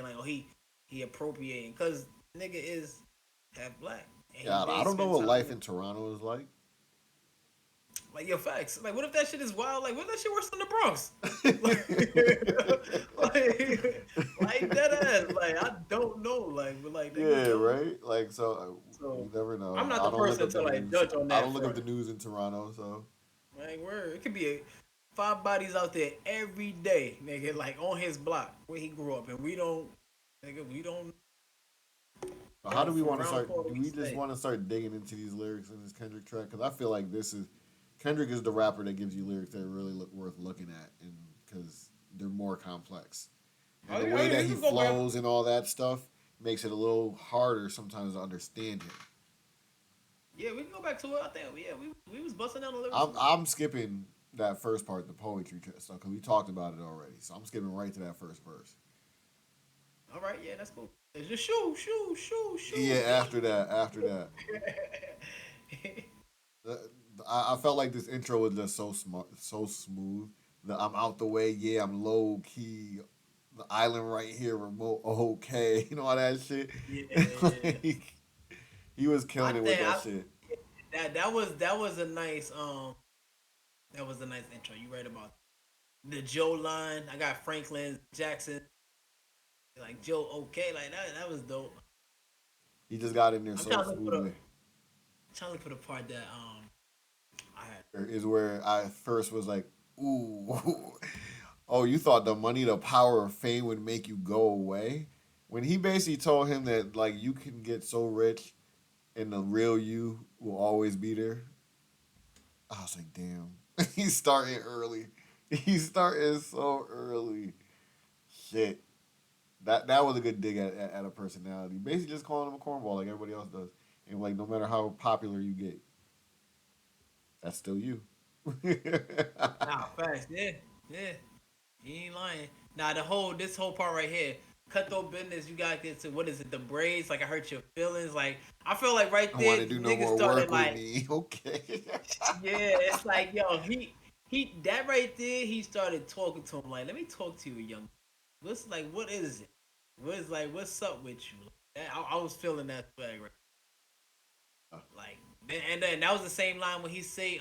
like, oh, he appropriating because nigga is. half black, and he Yeah, I did don't know spend what time life with in Toronto is like. like yo facts. Like, what if that shit is wild? Like, what if that shit worse than the Bronx? Like that ass. Like, I don't know. Like, but like niggas Yeah, don't. right. Like so, So you never know. I'm not I the don't look person up the to like news. judge on I that don't look up front. the news in Toronto. So Like, word, it could be five bodies out there every day, nigga. Like on his block where he grew up, and we don't, nigga, we don't how do we from want to round start? corner Do we we just stay. want to start digging into these lyrics in this Kendrick track? Because I feel like this is Kendrick is the rapper that gives you lyrics that are really worth looking at, and because they're more complex, and the Oh way yeah, that we he can go back. flows and all that stuff makes it a little harder sometimes to understand him. Yeah, we can go back to it. I think yeah, we was busting down the lyrics. I'm skipping that first part, the poetry stuff, because we talked about it already. So I'm skipping right to that first verse. All right, yeah, that's cool. It's just shoo, shoo, shoo, Yeah, shoo, ding. after that, Uh, I felt like this intro was just so smart, so smooth. I'm out the way, yeah, I'm low key. The island right here, remote, okay, you know all that shit. Yeah, yeah. Like, he was I killing it with think that shit. that was a nice that was a nice intro. You right about the Joe line. I got Franklin Jackson like Joe okay like that was dope. He just got in there I'm so trying to look for the smoothly. trying to look for the part that I had. Is where I first was like, ooh, oh, you thought the money, the power of fame would make you go away? When he basically told him that like you can get so rich and the real you will always be there, I was like, damn, he's starting early. He's starting so early. Shit. That was a good dig at a personality. Basically just calling him a cornball like everybody else does. And like no matter how popular you get, that's still you. Nah, facts, yeah, yeah. You ain't lying. Nah, this whole part right here, cutthroat business. You gotta get to what is it? The braids. Like I hurt your feelings. Like I feel like right I want there, to do no niggas more started work with like, me. Okay. yeah. It's like yo, he that right there. He started talking to him like, let me talk to you, young. What's like, what is it? What's up with you? I was feeling that swag right. Like, and then that was the same line when he say,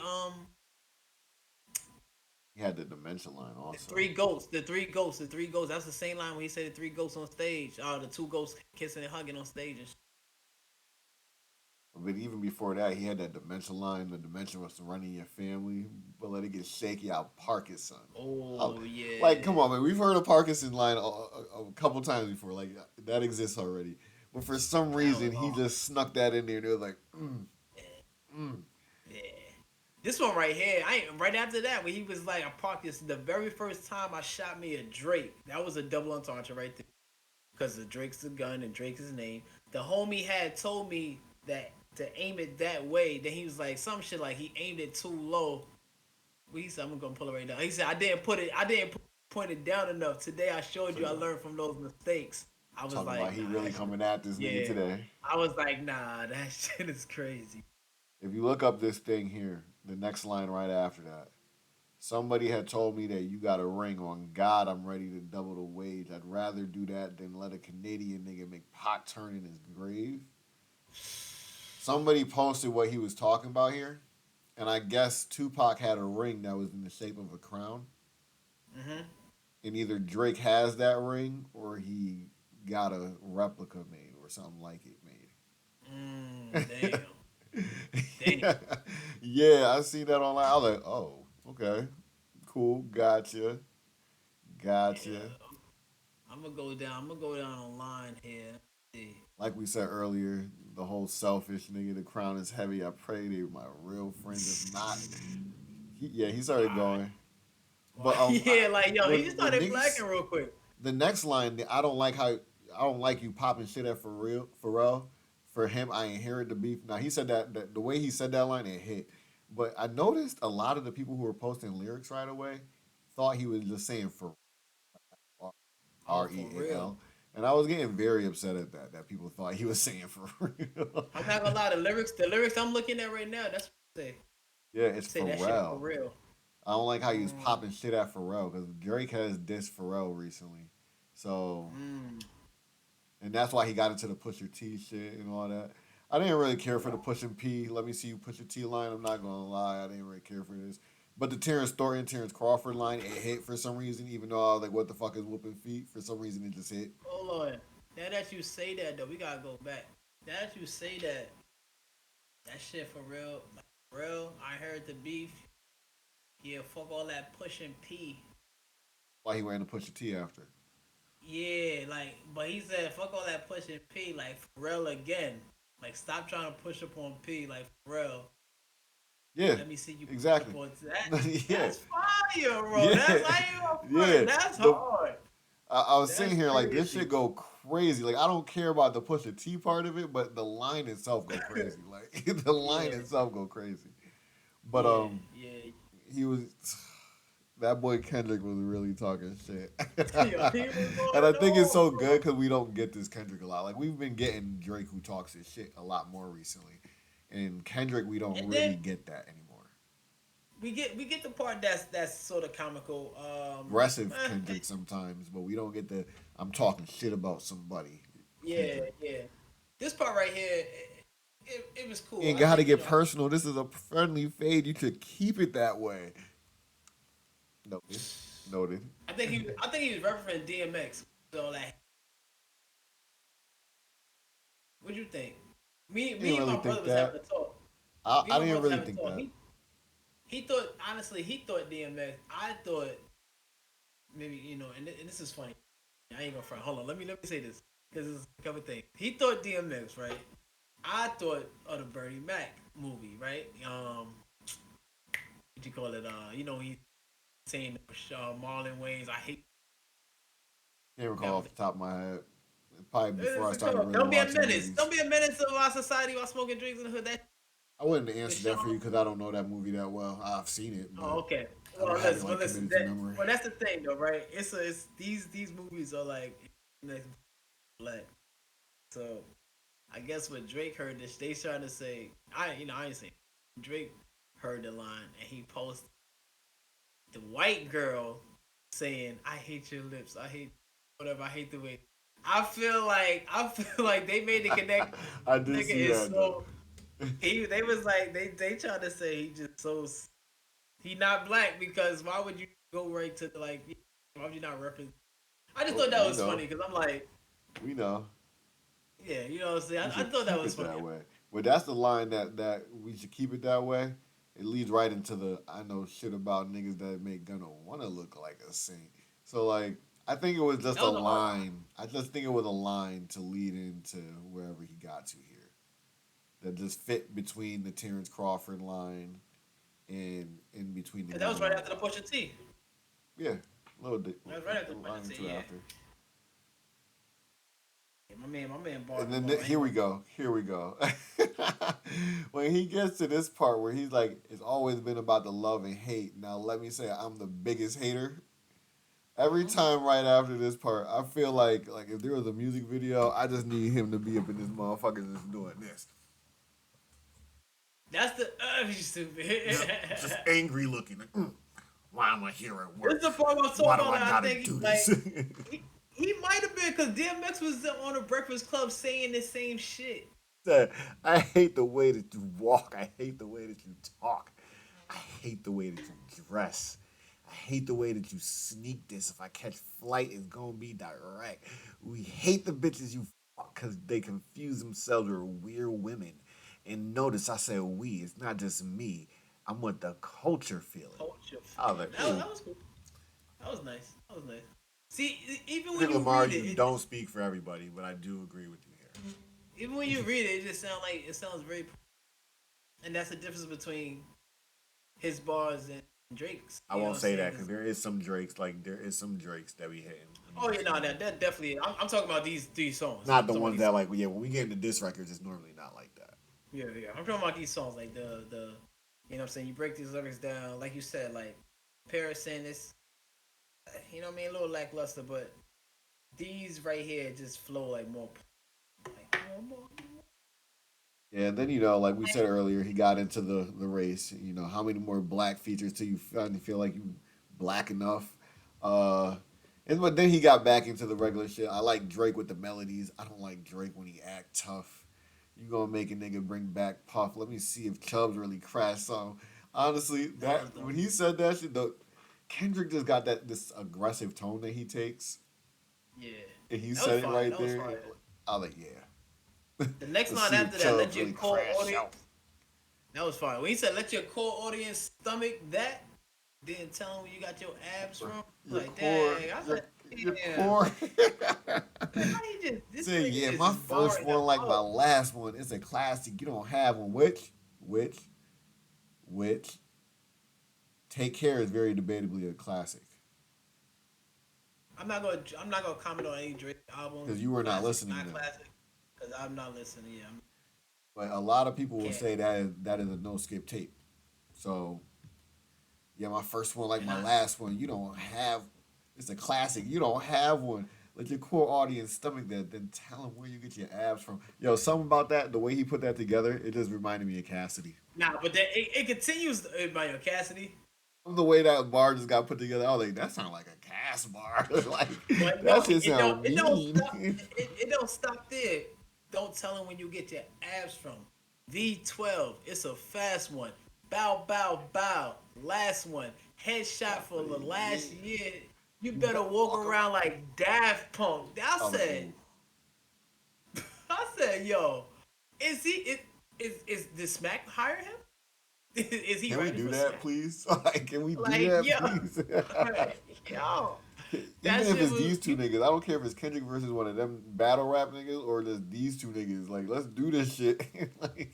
He had the dimension line the also. three ghosts, the three ghosts, the three ghosts. That's the same line when he said the three ghosts on stage. The two ghosts kissing and hugging on stage. And But even before that, he had that dimension line. The dimension was surrounding your family, but let it get shaky. I'll park it, son. oh Like, yeah. come on, man. We've heard a Parkinson line a couple times before. Like, that exists already. But for some Hell reason, he no. just snuck that in there. And it was like, Yeah. mm. Yeah. This one right here, I ain't right after that when he was like, I parked this the very first time I shot me a Drake. That was a double entendre right there. Because the Drake's the gun and Drake's his name. The homie had told me that to aim it that way. Then he was like some shit like he aimed it too low. Well, he said I'm gonna pull it right down. He said I didn't point it down enough. Today I showed So, you I learned from those mistakes. I was talking about like, he nah, really coming at this nigga yeah. today. I was like, nah, that shit is crazy. If you look up this thing here, the next line right after that, somebody had told me that you got a ring. On God, I'm ready to double the wage. I'd rather do that than let a Canadian nigga make pot turn in his grave. Somebody posted what he was talking about here, and I guess Tupac had a ring that was in the shape of a crown. Mm-hmm. And either Drake has that ring or he got a replica made or something like it made. Damn. Damn. Yeah, yeah, I seen that online. I was like, oh, okay, cool, gotcha. Yeah. I'm gonna go down. I'm gonna go down a line here. See. Like we said earlier, the whole selfish nigga, the crown is heavy. I pray they were my real friends. If not, he started Alright. going. But Yeah, like yo, he just when started niggas, blacking real quick. the next line, I don't like you popping shit at for real, Pharrell. For him, I inherit the beef. Now he said that the way he said that line, it hit. But I noticed a lot of the people who were posting lyrics right away thought he was just saying for Oh, R for E A real. L, and I was getting very upset at that. That people thought he was saying for real. I'm not gonna lie. The lyrics I'm looking at right now. That's what I say. Yeah, it's Say that shit for Pharrell. real. I don't like how he was Mm, popping shit at Pharrell because Drake has dissed Pharrell recently. So mm. and that's why he got into the Pusher T shit and all that. I didn't really care for the pushing P. Let me see you push a T line. I'm not gonna lie, I didn't really care for this. But the Terrence Thornton, Terrence Crawford line, it hit for some reason. Even though I was like, "What the fuck is whooping feet?" For some reason, it just hit. Hold on. Now that you say that though, we gotta go back. Now that you say that, that shit for real, like, for real. I heard the beef. Yeah, fuck all that pushing P. Why he ran to push a T after? Yeah, like, but he said fuck all that pushing P. Like for real again. Like stop trying to push up on P. Like for real. Yeah, Let me see you push up exactly. on that. Yeah, That's fire, bro. yeah, That's I ain't gonna yeah. front. That's The hard. I was sitting That's here like this crazy. shit go crazy. Like I don't care about the push a T part of it, but the line itself go crazy. Like the line Yeah, itself go crazy. But yeah, yeah. he was that boy Kendrick was really talking shit, Yo, he was and I going think it's off, so bro. good because we don't get this Kendrick a lot. Like we've been getting Drake who talks his shit a lot more recently, and Kendrick we don't And really then get that anymore. we get the part that's sort of comical. Aggressive Kendrick sometimes, but we don't get the I'm talking shit about somebody Yeah, Kendrick. yeah. This part right here, it was You cool. ain't I got to think get personal. This is a friendly fade. You should keep it that way. Noted. Noted. I think he was referencing DMX. So like, what do you think? I didn't Me and really my brother think was having that. a talk. Me I and my didn't brother was really having a think talk. that. He thought honestly he thought DMX. I thought maybe and this is funny. I ain't gonna front. Hold on, let me say this because it's a couple things. He thought DMX, right? I thought of the Bernie Mac movie, right? What you call it? He's saying Marlon Wayans. I hate Can't that recall was off the top of my head. Probably before I it's started called really Don't Be a watching Menace. movies. Don't be a menace to our society while smoking drinks in the hood. That I wouldn't with answer that for Sean. you because I don't know that movie that well. I've seen it, Oh, but okay. I don't Well, have it listen, like committed to That memory. well, that's the thing though, right? It's these movies are like black. So I guess when Drake heard this, they trying to say I ain't saying Drake heard the line and he posted the white girl saying, "I hate your lips. I hate whatever. I hate the way." I feel like they made the connect. I did Nigga see is that though. so he. They was like they tried to say he just so he not black because why would you go right to like why would you not reference? I just Oh, thought that we was know. funny because I'm like We know. yeah, you know what I'm saying. We I should thought that keep was it funny. that way. But that's the line that we should keep it that way. It leads right into the I know shit about niggas that make Gunna wanna look like a saint. So like I think it was just That a was a hard line. line. I just think it was a line to lead into wherever he got to here. That just fit between the Terrence Crawford line and in between the And that was Gunna right line. after the Pusha T. Yeah, a little bit, That was right a after the line or Pusha two T. Yeah. after. Yeah, my man, And barred the then ball. I ain't here we gonna. go. Here we go. When he gets to this part where he's like, "It's always been about the love and hate." Now let me say, I'm the biggest hater. Every Mhm. time right after this part, I feel like if there was a music video, I just need him to be up in this motherfucker just doing this, That's the you stupid. just angry looking. Like, why am I here at This work? is the part I'm Why talking do about. I That I gotta think do like this? he might have been because DMX was on the Breakfast Club saying the same shit. Said, I hate the way that you walk. I hate the way that you talk. I hate the way that you dress. I hate the way that you sneak this. If I catch flight, it's gonna be direct. We hate the bitches you fuck because they confuse themselves with weird women. And notice I said we. It's not just me. I'm with the culture feeling. Culture I was feel. like, ooh. That was cool. That was nice. That was nice. See, even when Kendrick you Lamar, read you it, don't speak for everybody, but I do agree with you here. even when you read it, it just sounds like it sounds very. And that's the difference between his bars and Drake's. I You know won't what I'm say saying? that because there is some Drakes, like there is some Drakes that we hitting. Oh yeah, no, that definitely. I'm talking about these songs. Not I'm the talking about ones these that songs. like yeah. When we get into diss records, it's normally not like that. Yeah, yeah. I'm talking about these songs, like you know what I'm saying. You break these lyrics down, like you said, like Paris saying this, you know what I mean, a little lackluster, but these right here just flow like more, like more. Yeah, and then like we said earlier, he got into the race. How many more black features till you finally feel like you black enough? Uh, but then he got back into the regular shit. I like Drake with the melodies. I don't like Drake when he act tough. You gonna make a nigga bring back Puff? Let me see if Chubbs really crashed something. Honestly, That that was when dope. he said that shit, Kendrick just got that this aggressive tone that he takes, Yeah, and he that was said it fire. right That was there. fire. I was like, yeah. The next Let's line see if after that, let Chubbs your really core crash audience. out. That was fire. When he said, "Let your core audience stomach that," then tell them where you got your abs from. Your Like, core, dang, I your said, your damn. core. How he just this Say, nigga yeah, just my is first barring them one like my out. last one. It's a classic. You don't have one. Which, Take Care is very debatably a classic I'm not gonna comment on any Drake album. because you were not Classic, listening not then. classic, because I'm not listening. Yeah, But a lot of people will can't. say that is a no skip tape. So yeah, my first one like And my I, last one. You don't have. It's a classic. You don't have one. Let your core audience stomach that. Then tell them where you get your abs from. Yo, something about that. The way he put that together, it just reminded me of Cassidy. nah, but then it continues by your Cassidy. The way that bar just got put together, I was like, that sounds like a Cass bar. like But that no, shit sound it don't mean. stop. It don't stop there. Don't tell him when you get your abs from. V12, it's a fast one. Bow, bow, bow. Last one. Headshot for the Yeah. last year. You You better better walk walk around around. like Daft Punk. I was like, ooh. I said, yo, is he is did Smack hire him? Is he Can we writing do for that, Smack? please? Like, can we do Like, that, yo, please? yo, that Even if shit it's was. these two niggas, I don't care if it's Kendrick versus one of them battle rap niggas or just these two niggas. Like, let's do this shit. like,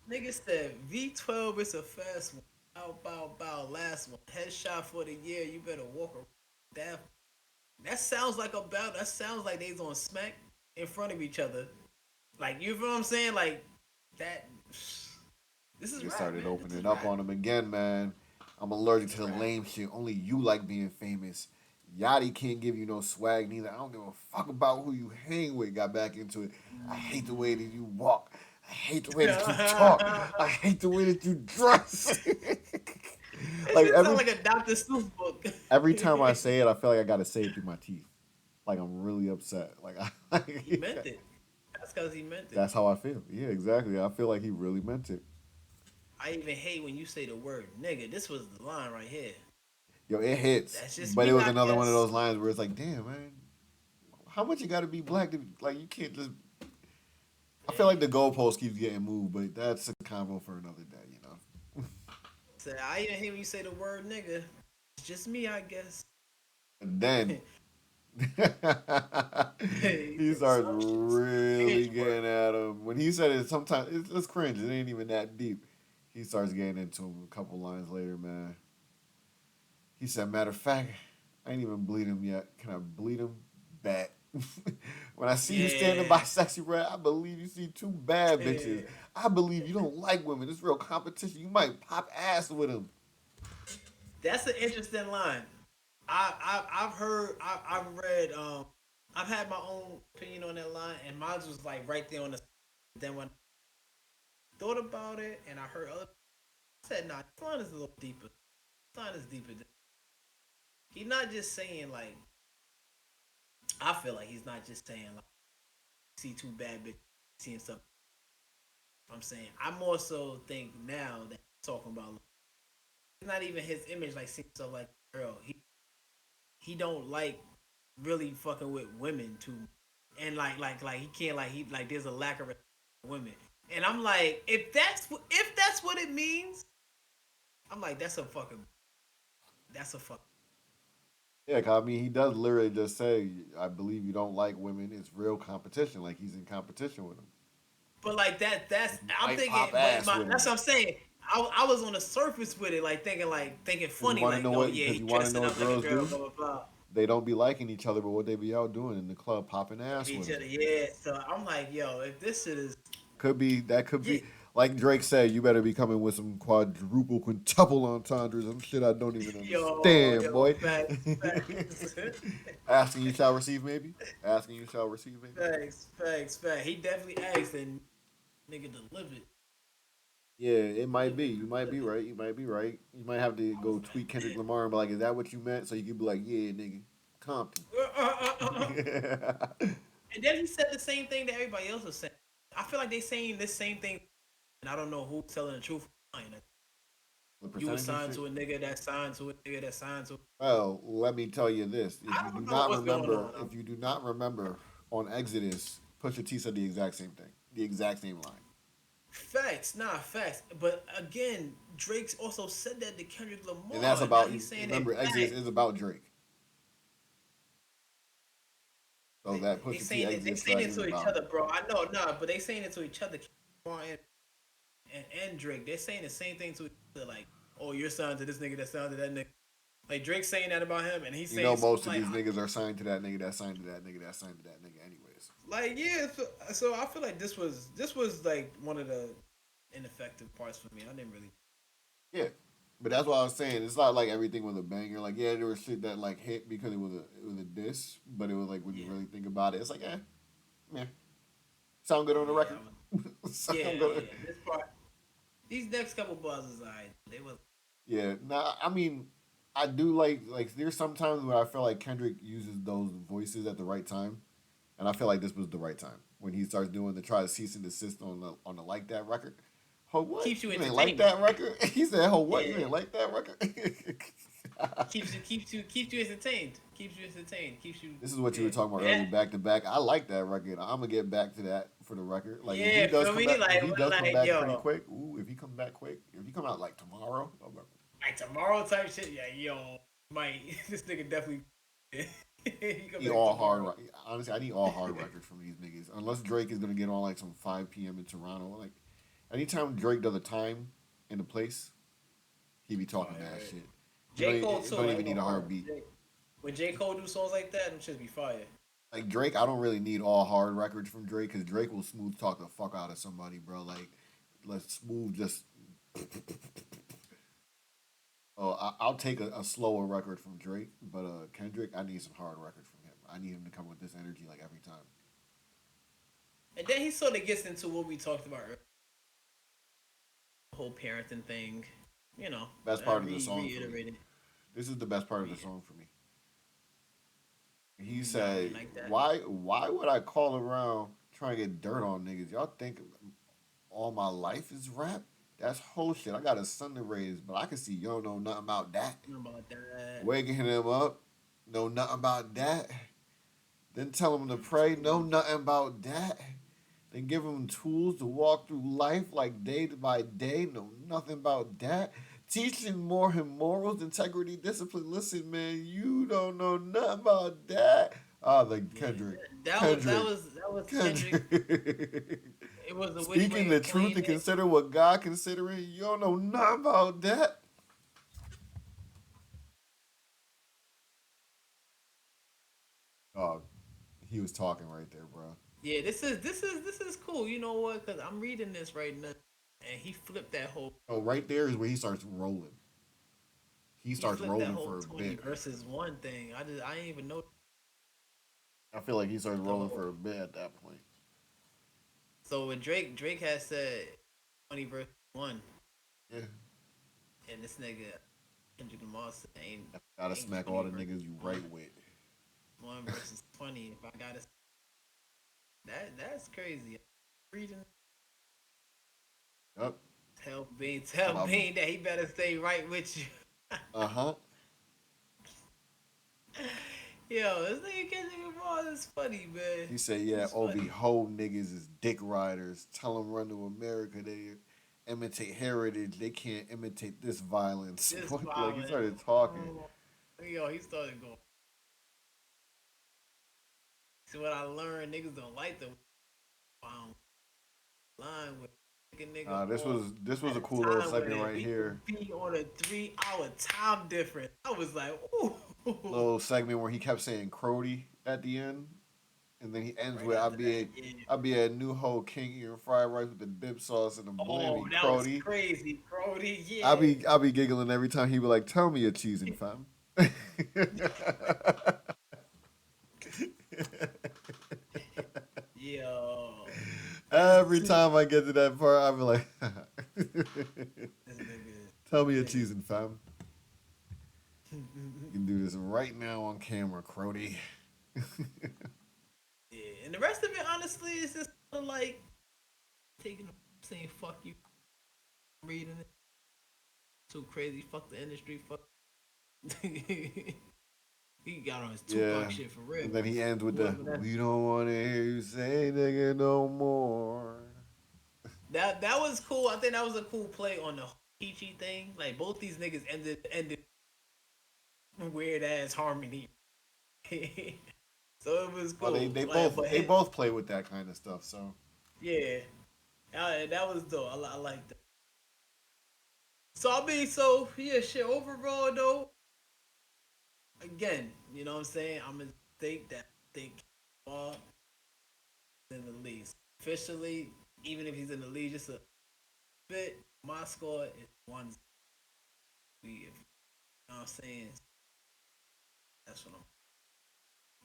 Nigga said V12 is a fast one. Bow, bow, bow. Last one. Headshot for the year. You better walk around. That sounds like a battle. That sounds like they's on Smack in front of each other. Like, you feel what I'm saying? Like, that. This is they rap, started man. This is opening up rap. on them again, man. I'm allergic This to is the rap. lame shit. Only you like being famous. Yachty can't give you no swag neither. I don't give a fuck about who you hang with. Got back into it. I hate the way that you walk. I hate the way that you talk. I hate the way that you dress. That like shit sound every like a Dr. Seuss book. every time I say it, I feel like I gotta say it through my teeth. Like I'm really upset. Like He meant it. That's because he meant it. that's how I feel. Yeah, exactly. I feel like he really meant it. I even hate when you say the word nigga. This was the line right here. Yo, it hits, That's just but it me, was I another one of guess. those lines where it's like, damn, man, how much you got to be black to like you can't just. I feel like Yeah. the goalpost keeps getting moved, but that's a combo for another day, you know. So I even hate when you say the word nigga. It's just me, I guess. And then He he said starts some shit's really cringe getting worthy. at him. When he said it, sometimes it's cringe. It ain't even that deep. He starts getting into him a couple lines later, man. He said, matter of fact, I ain't even bleed him yet. Can I bleed him back? When I see you standing by Yeah. sexy red, I believe you see two bad bitches. I believe you don't like women. It's real competition. You might pop ass with him. That's an interesting line. I've heard I've read I've had my own opinion on that line and mine was like right there on the then when I thought about it and I heard other I said nah this line is a little deeper. This line is deeper than he's not just saying like I feel like he's not just saying like see two bad bitches seeing stuff I'm saying I more so think now that he's talking about like, it's not even his image like seeing stuff like girl he don't like really fucking with women too, and like he can't like he like there's a lack of respect for women, and I'm like if that's what it means, I'm like that's a fucking. Yeah, 'cause I mean, he does literally just say, I believe you don't like women. It's real competition. Like he's in competition with them. But like that's You I'm might thinking, pop but ass my with that's what him. I'm saying. I was on the surface with it, like thinking Because you funny, want to like know oh what? yeah, Because he you want to know dressing what up like a girls girl, do? blah blah blah. They don't be liking each other, but what they be out doing in the club, popping ass with Each them. other, yeah. So I'm like, yo, if this shit is, Could be that. Could yeah, be like Drake said. You better be coming with some quadruple, quintuple entendres. Some shit I don't even understand, yo, boy. facts. Asking you shall receive, maybe. Asking you shall receive, maybe. Facts. He definitely asked and nigga delivered. Yeah, it might be. Delivered, You might be delivered. right. You might be right. You might have to I was go tweet Kendrick like, Lamar and be like, "Is that what you meant?" So you could be like, "Yeah, nigga, Compton." man. And then he said the same thing that everybody else was saying. I feel like they saying this same thing, and I don't know who's telling the truth. The You were percentage of signed shit. to a nigga that signed to a nigga that signed to. Well, let me tell you this: I don't know what's going on. if you do not remember on Exodus, Pusha T said the exact same thing, the exact same line. Facts, nah, facts. But again, Drake's also said that to Kendrick And that's Lamar. Now about he's saying remember it Exodus back. is about Drake. So that They Pusha T saying it. They Exodus saying track it is to each about other, him. bro. I know, nah, but they saying it to each other. Lamar and Drake, they're saying the same thing to each other. Like, oh, you're signed to this nigga that signed to that nigga. Like Drake saying that about him, and he's You saying know, something most of like, these niggas are signed to that nigga that signed to that nigga that signed to that nigga, anyways. yeah. So I feel like this was like one of the ineffective parts for me. I didn't really. Yeah, but that's what I was saying. It's not like everything was a banger. Like, yeah, there was shit that like hit because it was a diss, but it was like when you Yeah, really think about it, it's like, man, sound good on the yeah, record. yeah, Sound good. yeah. This part, these next couple bars is alright. They was Yeah, nah, I mean, I do like there's sometimes where I feel like Kendrick uses those voices at the right time, and I feel like this was the right time when he starts doing the try to cease and desist on the like that record. Oh what? keeps you You ain't like entertained. that record? He said, "Oh what? You Yeah, ain't like that record?" keeps you entertained. Keeps you entertained. Keeps you This is what you yeah. were talking about Yeah, earlier, back to back. I like that record. I'm gonna get back to that for the record. Like yeah. Feel me? if Like he we're does come like back pretty yo, quick. Ooh, if he come back quick, if he come out like tomorrow, I'm like, like tomorrow type shit. Yeah, yo, might this nigga definitely. He come need back all hard. tomorrow. Honestly, I need all hard records from these niggas. Unless Drake is gonna get on like some 5 p.m. in Toronto. Like anytime Drake does a time and a place, he be talking Fire, mad right? shit. J Cole It too. don't I even ain't need gonna a hard front. beat. When J Cole do songs like that, them shits be fire. Like Drake, I don't really need all hard records from Drake because Drake will smooth talk the fuck out of somebody, bro. Like smooth just. Oh, I'll take a slower record from Drake, but Kendrick, I need some hard records from him. I need him to come with this energy like every time. And then he sort of gets into what we talked about earlier, the whole parenting thing. You know, Best part of the song for me. reiterated. This is the best part of the Re- song for me. He y'all said, ain't like that. why would I call around trying to get dirt on niggas? Y'all think all my life is rap? That's whole shit. I got a son to raise, but I can see you don't know nothing about that. Know about that. Waking him up, know nothing about that. Then tell him to pray, know nothing about that. Then give him tools to walk through life like day by day, know nothing about that. Teaching more him morals, integrity, discipline. Listen, man, you don't know nothing about that. Ah, like Yeah, Kendrick, that was Kendrick. Kendrick. It was a which Speaking way the of truth playing and it. consider what God considering. You don't know nothing about that. Oh, he was talking right there, bro. Yeah, this is cool. You know what? Because I'm reading this right now, and he flipped that whole Oh, right there is where he starts rolling. He he starts flipped that rolling whole for a 20 bit. versus one thing. I didn't even know I feel like he starts the rolling whole. for a bit at that point. So when Drake has said 20 versus one, Yeah, and this nigga Kendrick Lamar said gotta ain't smack all 20 the versus niggas you one, right with. one versus 20. If I gotta that's crazy. Reading Yep. tell About Bean that he better stay right with you. huh. Yo, this nigga Kendrick Lamar is funny, man. He said, "Yeah, He's OB funny. hoe niggas is dick riders. Tell them run to America. They imitate heritage. They can't imitate this violence." This What? Like he violent. started talking. Oh, yo, he started going. See what I learned, niggas don't like the um, line with nigga off This was at a a cool little time segment when right we could here. be on a 3 hour time difference. I was like, ooh. Little segment where he kept saying Crody at the end, and then he ends Right with after that, yeah. I be a new hoe king eating fried rice with the dip sauce and the Oh, blammy that was Crody. crazy, Brody. Yeah. I be giggling every time he be like, "Tell me a cheesing, fam." Yo, that's Every time I get to that part, I be like, this nigga. "Tell me a This cheesing, fam." You can do this right now on camera, Crody. yeah, and the rest of it, honestly, is just like taking saying fuck you, reading it. Too crazy. Fuck the industry. Fuck. He got on his Yeah. Tupac shit for real. And then he ends with the Whoever that "We don't want to hear you say nigga no more." that was cool. I think that was a cool play on the Peachy thing. Like both these niggas ended weird ass harmony. So it was Well, cool. Like, but they both play with that kind of stuff. So yeah, that was dope. I like that. So I mean, so yeah, shit. Overall, though, again, you know what I'm saying. I'm gonna think Ball in the league officially. Even if he's in the league, just a bit. My score is one. If you know what I'm saying, that's what I'm.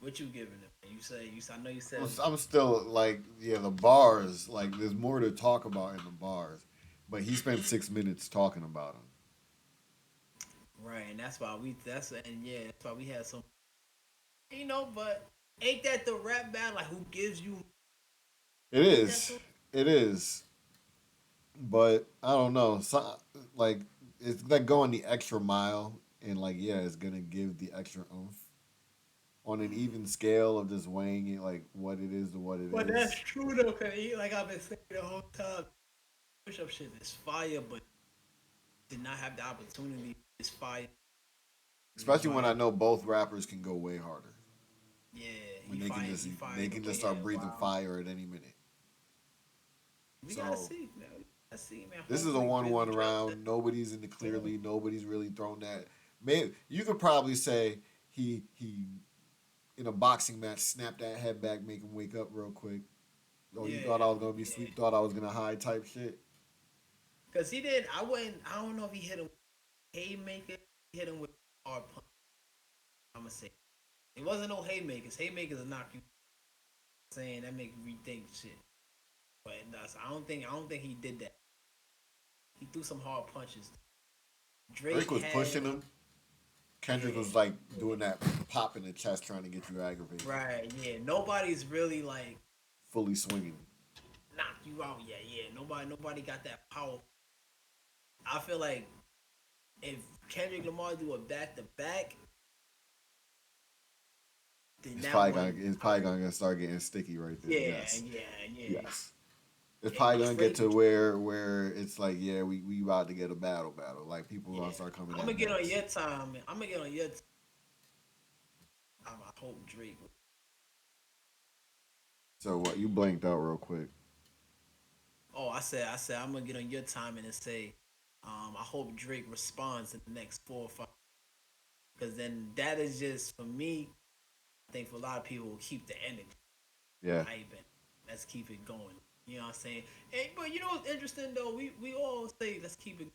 What you giving him? You say you. I know you said I'm still like, yeah, the bars. Like, there's more to talk about in the bars, but he spent 6 minutes talking about them. right, and that's why we. That's and yeah, that's why we had some. But ain't that the rap battle? Like, who gives you? It Ain't that is, the it is, but I don't know. So, like, it's like going the extra mile, and like, yeah, it's gonna give the extra oomph on an even scale of just weighing it, like what it is to what it But that's is. true though, cause like I've been saying the whole time, push up shit is fire, but did not have the opportunity. It's fire. Especially when Fire. I know both rappers can go way harder. Yeah, When they can he they fired can away. just start Yeah, breathing wow. fire at any minute. We gotta So see, man. Let's see, man. this is a Hopefully, Drizzy 1-1 drops that. round. Nobody's in the clear Yeah, lead. Nobody's really thrown that. Maybe you could probably say he in a boxing match snapped that head back, make him wake up real quick. Oh, you thought I yeah, was gonna be yeah. sweet? Thought I was gonna hide type shit. Cause he did. I wouldn't. I don't know if he hit him with haymaker. He hit him with hard punch. I'm gonna say it wasn't no haymakers. Haymakers will knock you. Saying that make you rethink shit. But that's, I don't think he did that. He threw some hard punches. Drake Drake was had pushing him. Kendrick yeah, was like yeah. doing that pop in the chest, trying to get you aggravated, Right, yeah. Nobody's really like fully swinging. knocked you out yet. Yeah, nobody got that power. I feel like if Kendrick Lamar do a back to back, then that one, It's probably gonna start getting sticky right there. yeah, Yes, yeah, yeah. yes. It's And probably gonna get Drake, to where it's like, yeah, we about to get a battle. Like people yeah. gonna start coming I'm gonna at get on necks. your time. I'm gonna get on your. I hope Drake. So what? You blanked out real quick. Oh, I said, I'm gonna get on your timing and say, I hope Drake responds in the next 4 or 5. Because then that is just for me. I think for a lot of people, will keep the energy. Yeah. Hype and let's keep it going. You know what I'm saying? Hey, but you know what's interesting though? We all say let's keep it.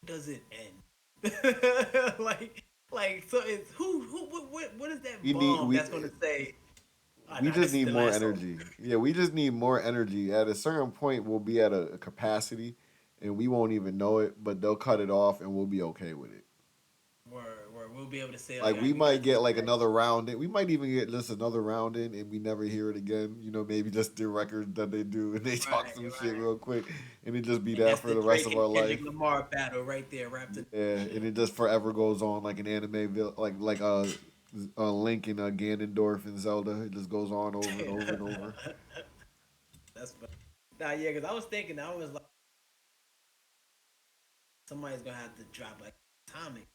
Does it end? like so it's who what is that We need bomb that's gonna say? Oh, we nah, just this is need the more last song. energy. Yeah, we just need more energy. At a certain point, we'll be at a capacity, and we won't even know it. But they'll cut it off, and we'll be okay with it. Where we'll be able to say like, Like all we right, we might got this get like back. another round in. We might even get just another round in, and we never hear it again. Maybe just the record that they do, and they talk Right, some shit right. real quick, and it just be And that that's for the the rest Drake of and our Kendrick life. Lamar battle right there, wrapped in Yeah, and shit. it just forever goes on like an anime, Link and Ganondorf and Zelda. It just goes on over and over and over. That's fun. Nah, yeah, because I was thinking, I was like, somebody's gonna have to drop like Atomic.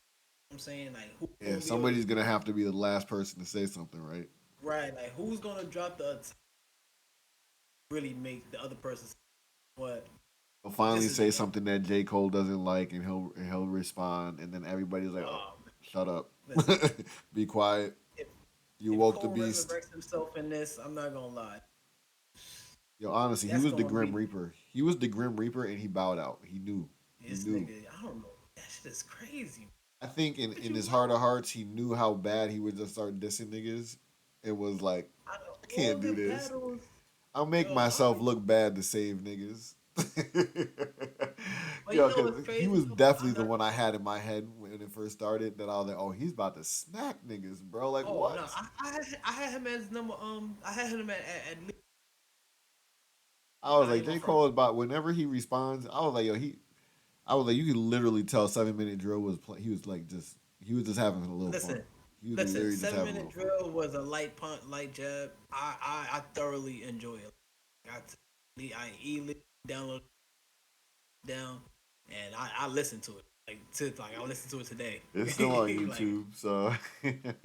I'm saying like who Yeah, gonna be able to somebody's gonna have to be the last person to say something, right? right like who's gonna drop the really make the other person what He'll this finally is the say one. something that J. Cole doesn't like, and he'll respond, and then everybody's like, "Oh, Um, shut up, listen, be quiet. if You if woke the Cole beast." resurrects himself in this, I'm not gonna lie, Yo, honestly, he that's was the gonna Grim be Reaper. He was the Grim Reaper, and he bowed out. He knew. He this knew. nigga. I don't know. That shit is crazy. I think But in you his know, heart of hearts, he knew how bad he would just start dissing niggas. It was like, out of I all can't the do this. battles, I'll make yo, I myself don't. look bad to save niggas. But you Yo, know cause what's he crazy was though? definitely I'm the not. one I had in my head when it first started. That I was like, oh, he's about to smack niggas, bro. Like Oh no, what? I had him as number. I had him at least. I was I like, ain't gonna J. front. Cole is about whenever he responds, I was like, yo, I was like, you could literally tell 7 Minute Drill was he was like he was just having a little fun. Listen, He was listen. literally just Seven having a minute little fun. drill was a light punt, light jab. I thoroughly enjoy it. I easily download down, and I listen to it. I listened to it today. It's still on Like, YouTube, so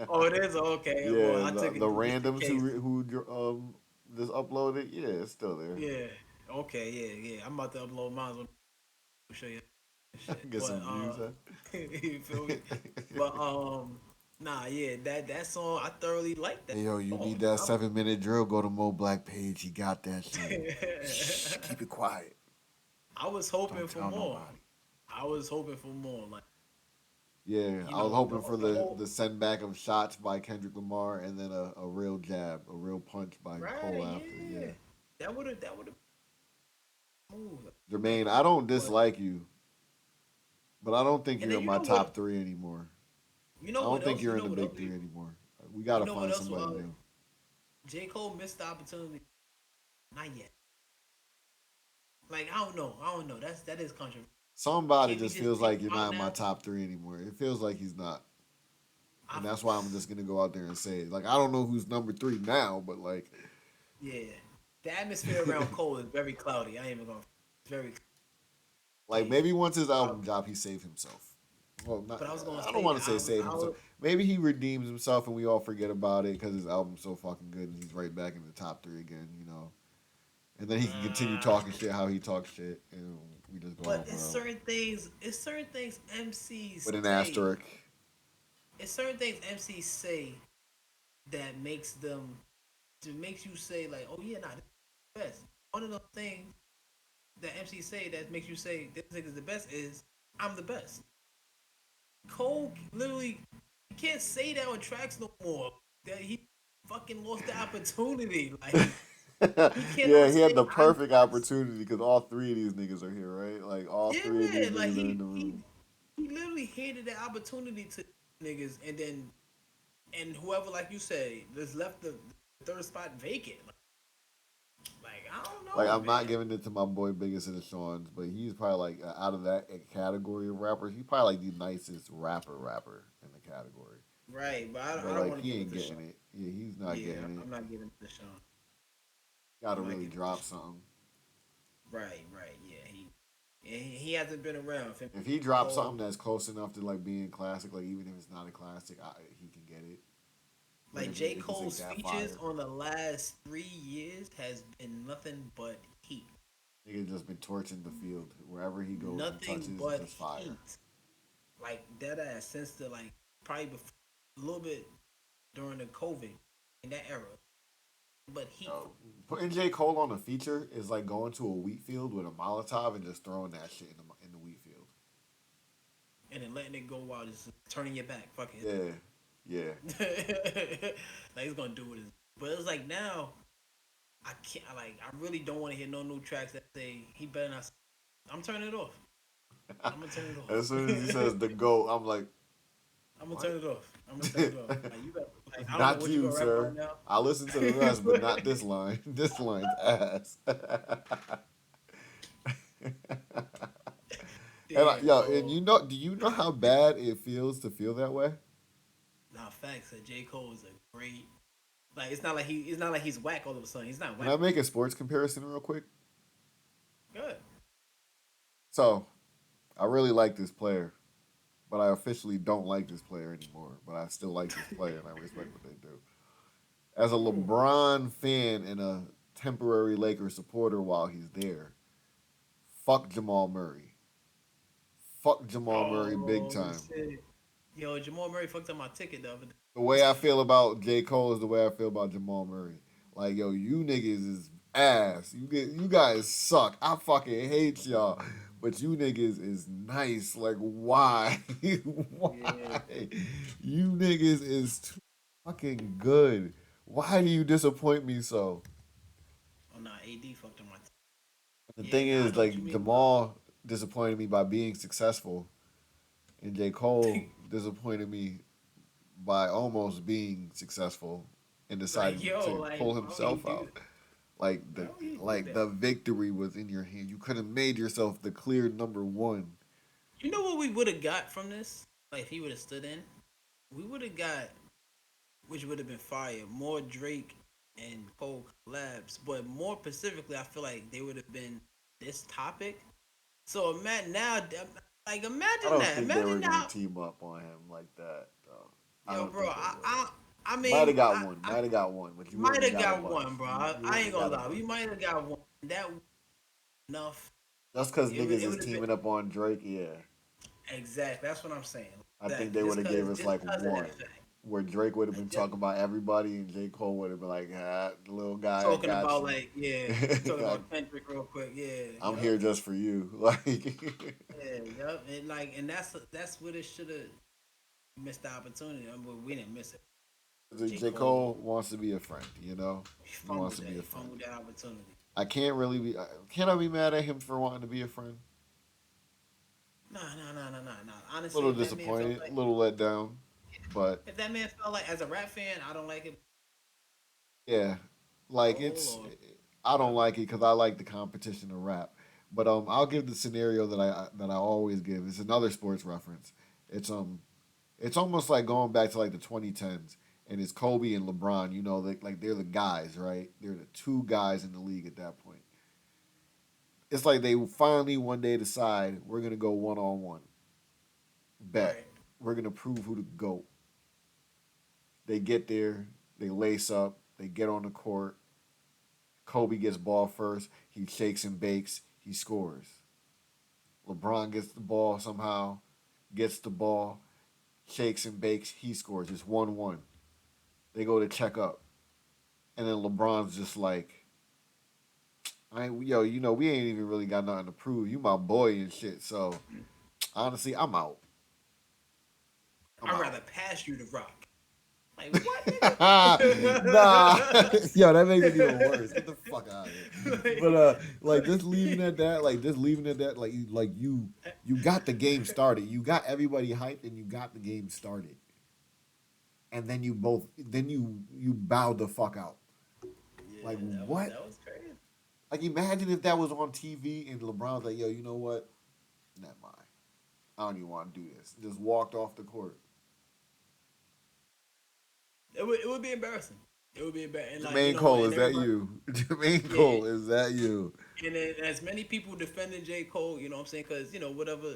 oh, it is okay. Well, yeah, I took the it just in randoms case. who just uploaded, yeah, it's still there. Yeah. Okay. Yeah. Yeah. I'm about to upload mine. Show you shit. Get But some views, huh? you feel me? But nah, yeah, that song I thoroughly like that Hey yo, you song. need that 7 minute drill? Go to Moeblak page. He got that shit. Shh, I'm- keep it quiet. I was hoping Don't for tell more. nobody. I was hoping for more. Like Yeah, you I was know, hoping for the whole the send back of shots by Kendrick Lamar and then a real jab, a real punch by right, Cole after. yeah. Yeah, That would have moved. Jermaine, I don't But dislike you, but I don't think and you're then in my top three anymore. I don't think you you're in know the what big else three anymore. We you gotta know what find else somebody new. J Cole missed the opportunity. Not yet. Like I don't know. That is controversial. Somebody Can we just just feels take like him you're out not in my now? top three anymore. It feels like he's not, I and that's why I'm just gonna go out there and say it. Like I don't know who's number three now, but like, Yeah, the atmosphere around Cole is very cloudy. I ain't even gonna. It's very like like. maybe once his I, album drop, he saved himself. Well, not. but I was gonna I don't say want to say save I himself. was Maybe he redeems himself and we all forget about it because his album's so fucking good and he's right back in the top three again. And then he can continue uh, talking shit how he talks shit, and we just go but out bro it's certain things MCs with an say. asterisk. It's certain things MCs say that makes them to makes you say like, oh yeah, nah, this is the best. One of those things that MCs say that makes you say this nigga's the best is I'm the best. Cole literally he can't say that on tracks no more. That he fucking lost the opportunity. Like he Yeah, cannot he had say the I'm the perfect best. opportunity because all three of these niggas are here, right? Like all three of these Yeah, like niggas are in the room. he literally handed that opportunity to niggas, and then and whoever, like you say, just left the third spot vacant. I don't Like know, I'm not man. giving it to my boy Biggest of the Sean's, but he's probably like out of that category of rappers, he's probably like the nicest rapper in the category. Right, but But I don't like want to he give it ain't to Sean. getting it. Yeah, he's not Yeah, getting it. I'm not giving it to Sean. Got to I'm not really giving it to drop Sean. something. Right, yeah. He hasn't been around. For If he drops Cole, something that's close enough to like being classic, like even if it's not a classic, he can get it. But like if J it just ain't Cole's that features fire, on the last 3 years has been nothing but heat. nigga just been torching the field wherever he goes and Nothing touches, but just fire. heat. Like dead ass since the like probably before, a little bit during the COVID in that era. But heat Yo, putting J Cole on a feature is like going to a wheat field with a Molotov and just throwing that shit in the wheat field. and then letting it go while just turning your back. Fuck Yeah, yeah. it. Like he's gonna do it. But it's like now I can't. I really don't want to hear no new tracks that say he better not. I'm turning it off. I'm gonna turn it As off. soon as he says the goat, I'm like, I'm gonna what? turn it off. I'm gonna turn it off. Like you got. Like I don't know Not what you you, gonna rap sir. about now. I listen to the rest, but not this line. This line's ass. Damn, And bro. do you know how bad it feels to feel that way? Nah, facts. That J Cole is a great. Like it's not like he's whack all of a sudden. He's not Can whack. I make a sports comparison real quick? Good. So, I really like this player, but I officially don't like this player anymore. But I still like this player and I respect what they do. As a Ooh. LeBron fan and a temporary Lakers supporter while he's there, fuck Jamal Murray. Fuck Jamal Murray big Oh time. shit. Yo, Jamal Murray fucked up my ticket the other day. The way I feel about J. Cole is the way I feel about Jamal Murray. Like, yo, you niggas is ass. You guys suck. I fucking hate y'all. But you niggas is nice. Like, why? Yeah. Why? You niggas is too fucking good. Why do you disappoint me so? Oh nah, AD fucked up my ticket. The thing Yeah, nah, I is, know what you like, mean though. Jamal disappointed me by being successful, and J. Cole disappointed me by almost being successful and Like deciding yo, to like pull why would he himself do out. that? Like Why the would he do like that? the victory was in your hand. You could have made yourself the clear number one. You know what we would have got from this? Like if he would have stood in, we would have got, which would have been fire, more Drake and Cole collabs. But more specifically, I feel like they would have been this topic. So imagine now, like I imagine don't that. think they were Imagine gonna now, team up on him like that, though. I yo, don't bro. think they would have. I Might have mean, got one. Might have got one, but you might wouldn't have have got a got bunch. one, bro. You I wouldn't ain't have gonna got a lie. We bunch. might have got one. That was enough. Just because It niggas is would have been teaming up on Drake, yeah. exactly. That's what I'm saying. I think Exactly. they would have gave us Just like cause of one, that fact. where Drake would have Like been just talking about everybody, and J Cole would have been like, "Ah, little guy, I talking got about you. like yeah, talking I- about Kendrick real quick. Yeah, I'm yep. here just for you." Like Yeah, yep. And like, and that's what it should have missed the opportunity. I mean, we didn't miss it. J. J Cole Cole wants to be a friend, you know. he He wants fumbled to that. be a He friend. fumbled that opportunity. I can't really be. Can I be mad at him for wanting to be a friend? Nah. A Honestly, little disappointed, a little let down, but if that man felt like as a rap fan, I don't like it. yeah, like Oh it's. Lord. I don't Yep. like it because I like the competition of rap. But I'll give the scenario that I always give. It's another sports reference. It's it's almost like going back to like the 2010s, and it's Kobe and LeBron. You know, like they're the guys, right? They're the two guys in the league at that point. It's like they finally one day decide we're gonna go one on one. Bet Right. we're gonna prove who the goat. They get there, they lace up, they get on the court. Kobe gets ball first. He shakes and bakes. He scores. LeBron gets the ball somehow, gets the ball, shakes and bakes. He scores. It's 1-1. They go to check up, and then LeBron's just like, yo, we ain't even really got nothing to prove. You my boy and shit. So honestly, I'm out. I'm I'd out. rather pass you the rock. Like what, Nah, nigga? yo, that makes it even worse. Get the fuck out of here. But Like, like just leaving at that, like you got the game started. You got everybody hyped, and you got the game started, and then you bowed the fuck out. yeah, Like what? that was crazy. Like imagine if that was on TV and LeBron's like, yo, you know what? Never mind. I don't even want to do this. Just walked off the court. It would be embarrassing. It would be embarrassing. And like Jermaine Cole, and is that everybody. you? Jermaine Yeah, Cole, is that you? and then as many people defending J Cole, you know what I'm saying? Because whatever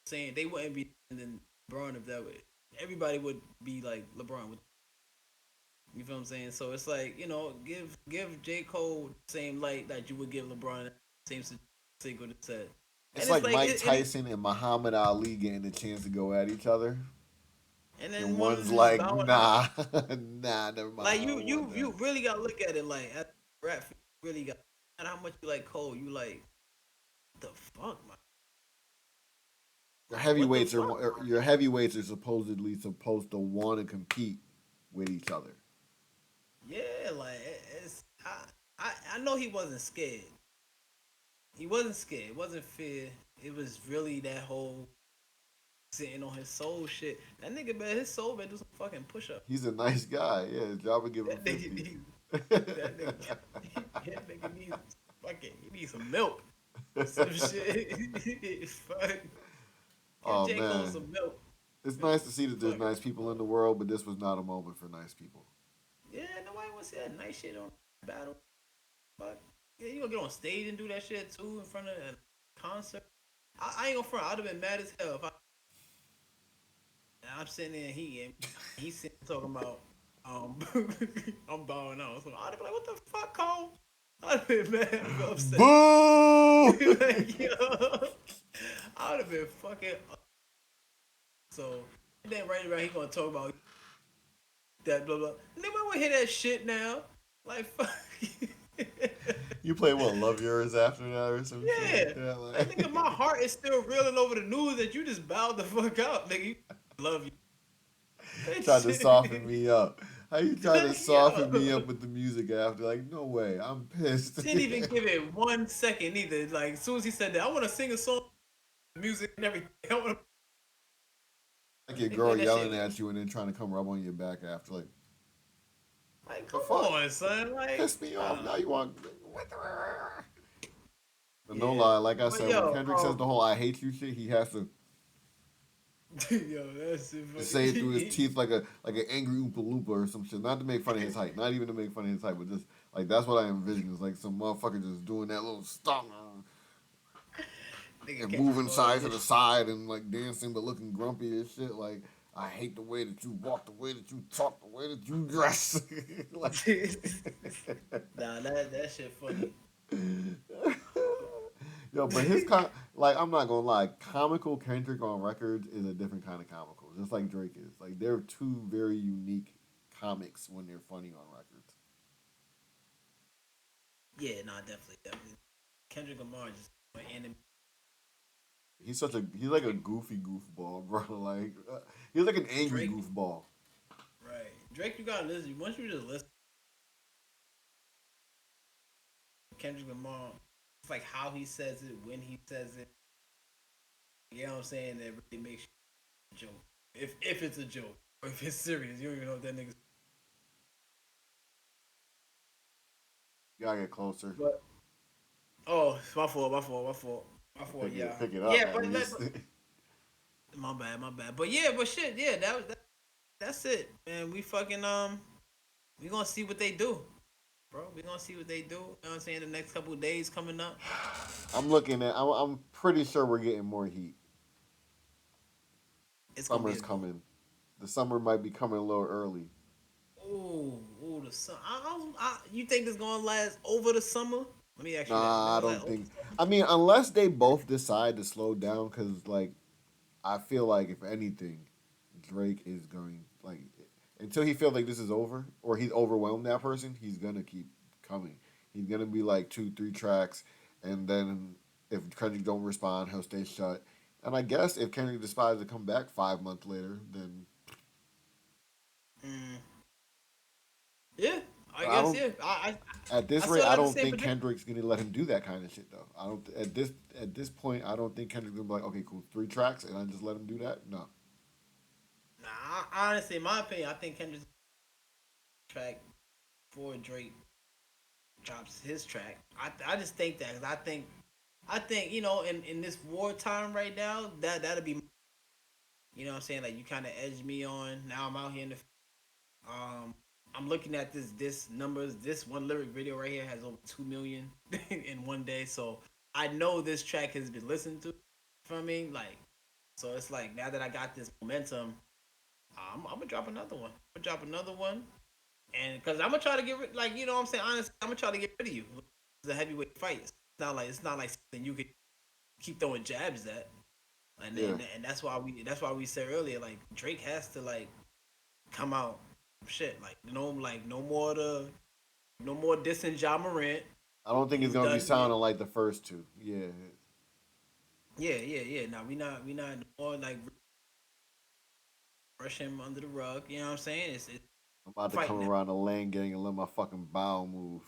saying they wouldn't be defending LeBron if that would. Everybody would be like LeBron. You feel what I'm saying? So it's like give J Cole the same light that you would give LeBron. Same Cinco that said, It's and it's like like Mike it Tyson and Muhammad Ali getting a chance to go at each other, and and then one one's is just like, bowing out. nah, nah, never mind. Like I don't want you that. really gotta look at it like as a rap. You really got and how much you like Cole. You like the fuck, man. Your What the heavyweights are fuck? your heavyweights are supposedly supposed to want to compete with each other. Yeah, like it's I know he wasn't scared. He wasn't scared. It wasn't fear. It was really that whole sitting on his soul shit. That nigga man, his soul man do some fucking push up. He's a nice guy. Yeah, his job would give him That nigga 50. needs that nigga that nigga needs fucking he needs some milk. Some shit. Fuck. Give Oh J. Cole man, some milk. it's nice to see that there's Fuck. nice people in the world, but this was not a moment for nice people. Yeah, nobody wants to see that nice shit on battle. Fuck. Yeah, you gonna get on stage and do that shit too in front of a concert. I ain't gonna front. I'd have been mad as hell if I'm sitting there and he's sitting talking about um I'm bowing out. So I'd be like, what the fuck, Cole? I'd have been mad and upset. Boo! Like, yo, I'd have been fucking so and then right around he gonna talk about that blah blah. Nobody wanna hear that shit now. Like fuck. You play what? Love yours after that or some shit Yeah. like that. Like nigga, my Like, heart is still reeling over the news that you just bowed the fuck out, nigga. You love you. tried to soften Bitch. me up. How you trying to Like, soften me yo. up with the music after? Like, no way. I'm pissed. Didn't even give it 1 second either. Like as soon as he said that, I wanna sing a song, music and everything. I wanna Like your and then girl that shit yelling at you and then trying to come rub on your back after. Like, Like, The come fuck? on, son. Like, Piss me off. Now you want. But no yeah. lie, like I But said, when yo, Kendrick says the whole "I hate you" shit, he has to yo, that's it. say it through his Fucking. teeth like an angry Oompa Loompa or some shit. Not to make fun of his height, not even to make fun of his height, but just like that's what I envision is like some motherfucker just doing that little stomp Nigga and Kendrick moving Lamar, side to the side and like dancing but looking grumpy as shit. Like I hate the way that you walk, the way that you talk, the way that you dress. Like, nah, that shit funny. yo, but like I'm not gonna lie, comical Kendrick on records is a different kind of comical, just like Drake is. Like they're two very unique comics when they're funny on records. Yeah, nah, definitely. Kendrick Lamar just an anime. He's like a goofy goofball, bro. Like he's like an angry Drake, goofball. right? Drake, you gotta listen. Once you just listen to Kendrick Lamar, it's like how he says it, when he says it. You know what I'm saying? That really makes you a joke. If it's a joke or if it's serious, you don't even know what that nigga's. You gotta get closer. But oh, it's my fault. Yeah, Pick it up yeah, at but, least. my bad. But yeah, but shit, yeah, that's it, man. We fucking we gonna see what they do, bro. We gonna see what they do. You know what I'm saying? The next couple of days coming up, I'm pretty sure we're getting more heat. it's gonna be Summer's a good. coming. The summer might be coming a little early. Ooh, the sun. You think this gonna last over the summer? Let me ask you that. You think Nah, I it's gonna last don't over think. the summer? I mean, unless they both decide to slow down, because like I feel like if anything, Drake is going like until he feels like this is over or he's overwhelmed that person, he's gonna keep coming. He's gonna be like two, three tracks, and then if Kendrick don't respond, he'll stay shut. And I guess if Kendrick decides to come back 5 months later, then Mm, yeah, I I guess don't. yeah. At I this rate, still I got the don't same think prediction. Kendrick's gonna let him do that kind of shit though. I don't at this point. I don't think Kendrick's gonna be like, okay, cool, 3 tracks, and I just let him do that. No, Nah, honestly, in my opinion, I think Kendrick's track before Drake drops his track. I just think that 'cause I think in this wartime right now that'll be what I'm saying, like you kind of edged me on. Now I'm out here in the um I'm looking at this numbers. This one lyric video right here has over 2 million in one day. So I know this track has been listened to from me. Like, so it's like now that I got this momentum, I'm gonna drop another one. I'm gonna drop another one, and because I'm gonna try to get rid, like what I'm saying, honestly, I'm gonna try to get rid of you. It's a heavyweight fight. It's not like something you could keep throwing jabs at. And yeah, and that's why we said earlier, like Drake has to like come out shit, like no more dissing Ja Morant. I don't think it's He's gonna be done. Yeah, sounding like the first two. Yeah, yeah. Now we not no more like brush him under the rug. You know what I'm saying? It's I'm about to come fighting around the lane gang and let my fucking bow move.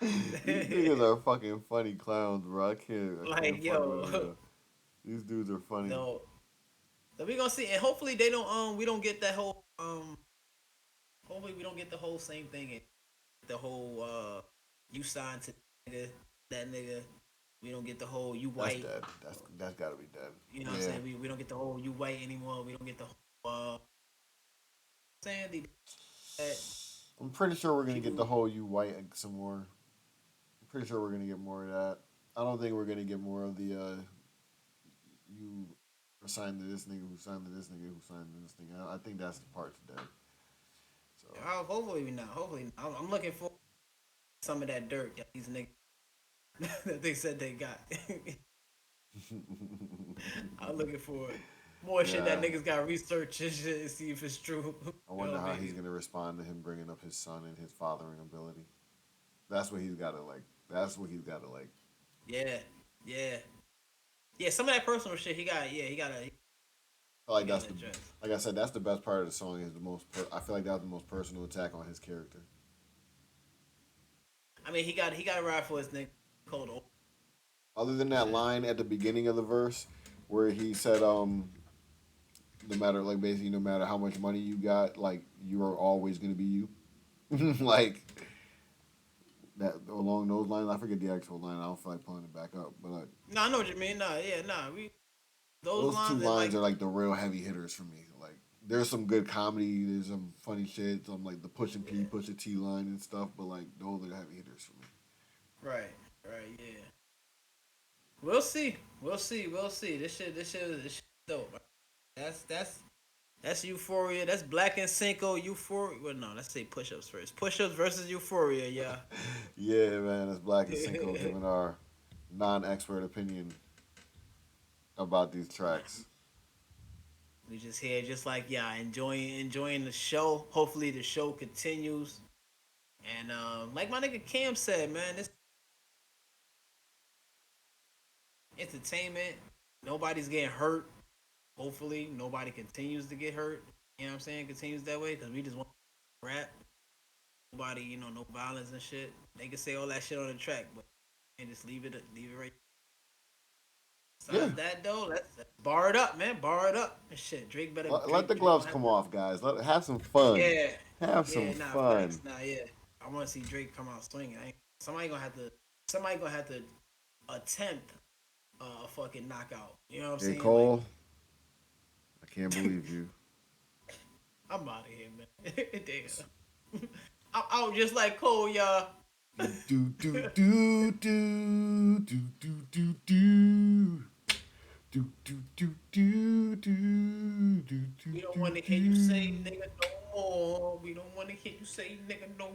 These niggas are fucking funny clowns, bro. I like can't fuck with them, yo, yo. These dudes are funny. no. So we gonna see, and hopefully they don't we don't get that whole hopefully we don't get the whole same thing, and the whole you signed to nigga, that nigga. We don't get the whole you That's white. dead. That's gotta be dead. You know what I'm Yeah. saying? We don't get the whole you white anymore. We don't get the whole saying that I'm pretty sure we're gonna get the people. whole you white some more. I'm pretty sure we're gonna get more of that. I don't think we're gonna get more of the you signed to this nigga who signed to this nigga who signed to this nigga. I think that's the part's dead. So Hopefully we not. Hopefully not. I'm looking for some of that dirt that these niggas that they said they got. I'm looking for more shit that yeah, niggas got research and shit and see if it's true. I You know wonder what I how he's mean? gonna respond to him bringing up his son and his fathering ability. That's what he's gotta like. That's what he's gotta like. Yeah, yeah, yeah. Some of that personal shit he got. Yeah, he got to. I feel like He got that's to the address. like I said. That's the best part of the song. Is the most. I feel like that was the most personal attack on his character. I mean, he got to ride for his nigga cold old Other than that shit. line at the beginning of the verse where he said, No matter like basically no matter how much money you got, like you are always gonna be you. Like that along those lines. I forget the actual line. I don't feel like pulling it back up, but No, I know what you mean. Nah, yeah, nah. We those those two lines and lines like are like the real heavy hitters for me. Like there's some good comedy, there's some funny shit, some like the push and P, yeah, push a T line and stuff, but like those are the heavy hitters for me. right, right, yeah. We'll see. We'll see. We'll see. This shit dope. That's Euphoria. That's Black and Cinco. Euphoria. Well, no, let's say push-ups first. Push-ups versus Euphoria. Yeah. Yeah, man, it's Black and Cinco giving our non-expert opinion about these tracks. We just here, just like yeah, enjoying the show. Hopefully the show continues. And like my nigga Cam said, man, this entertainment. Nobody's getting hurt. Hopefully nobody continues to get hurt. You know what I'm saying? Continues that way because we just want rap. Nobody, no violence and shit. They can say all that shit on the track, but and just leave it right. Yeah, Besides that though, let's bar it up, man. Bar it up. And shit, Drake better let the Drake gloves gonna have come to. off, guys. Have some fun. Yeah, Have some yeah, nah, fun. facts, nah, yeah. I want to see Drake come out swinging. Somebody gonna have to. Somebody gonna have to attempt a fucking knockout. You know what I'm Hey saying? Like, Cole, I can't believe you. I'm out of here, man. Damn. I'm out just like Cole, y'all. Do do do do do do do do do. Do do do do do do We don't do want to hear you say do. nigga no more. We don't want to hear you say nigga no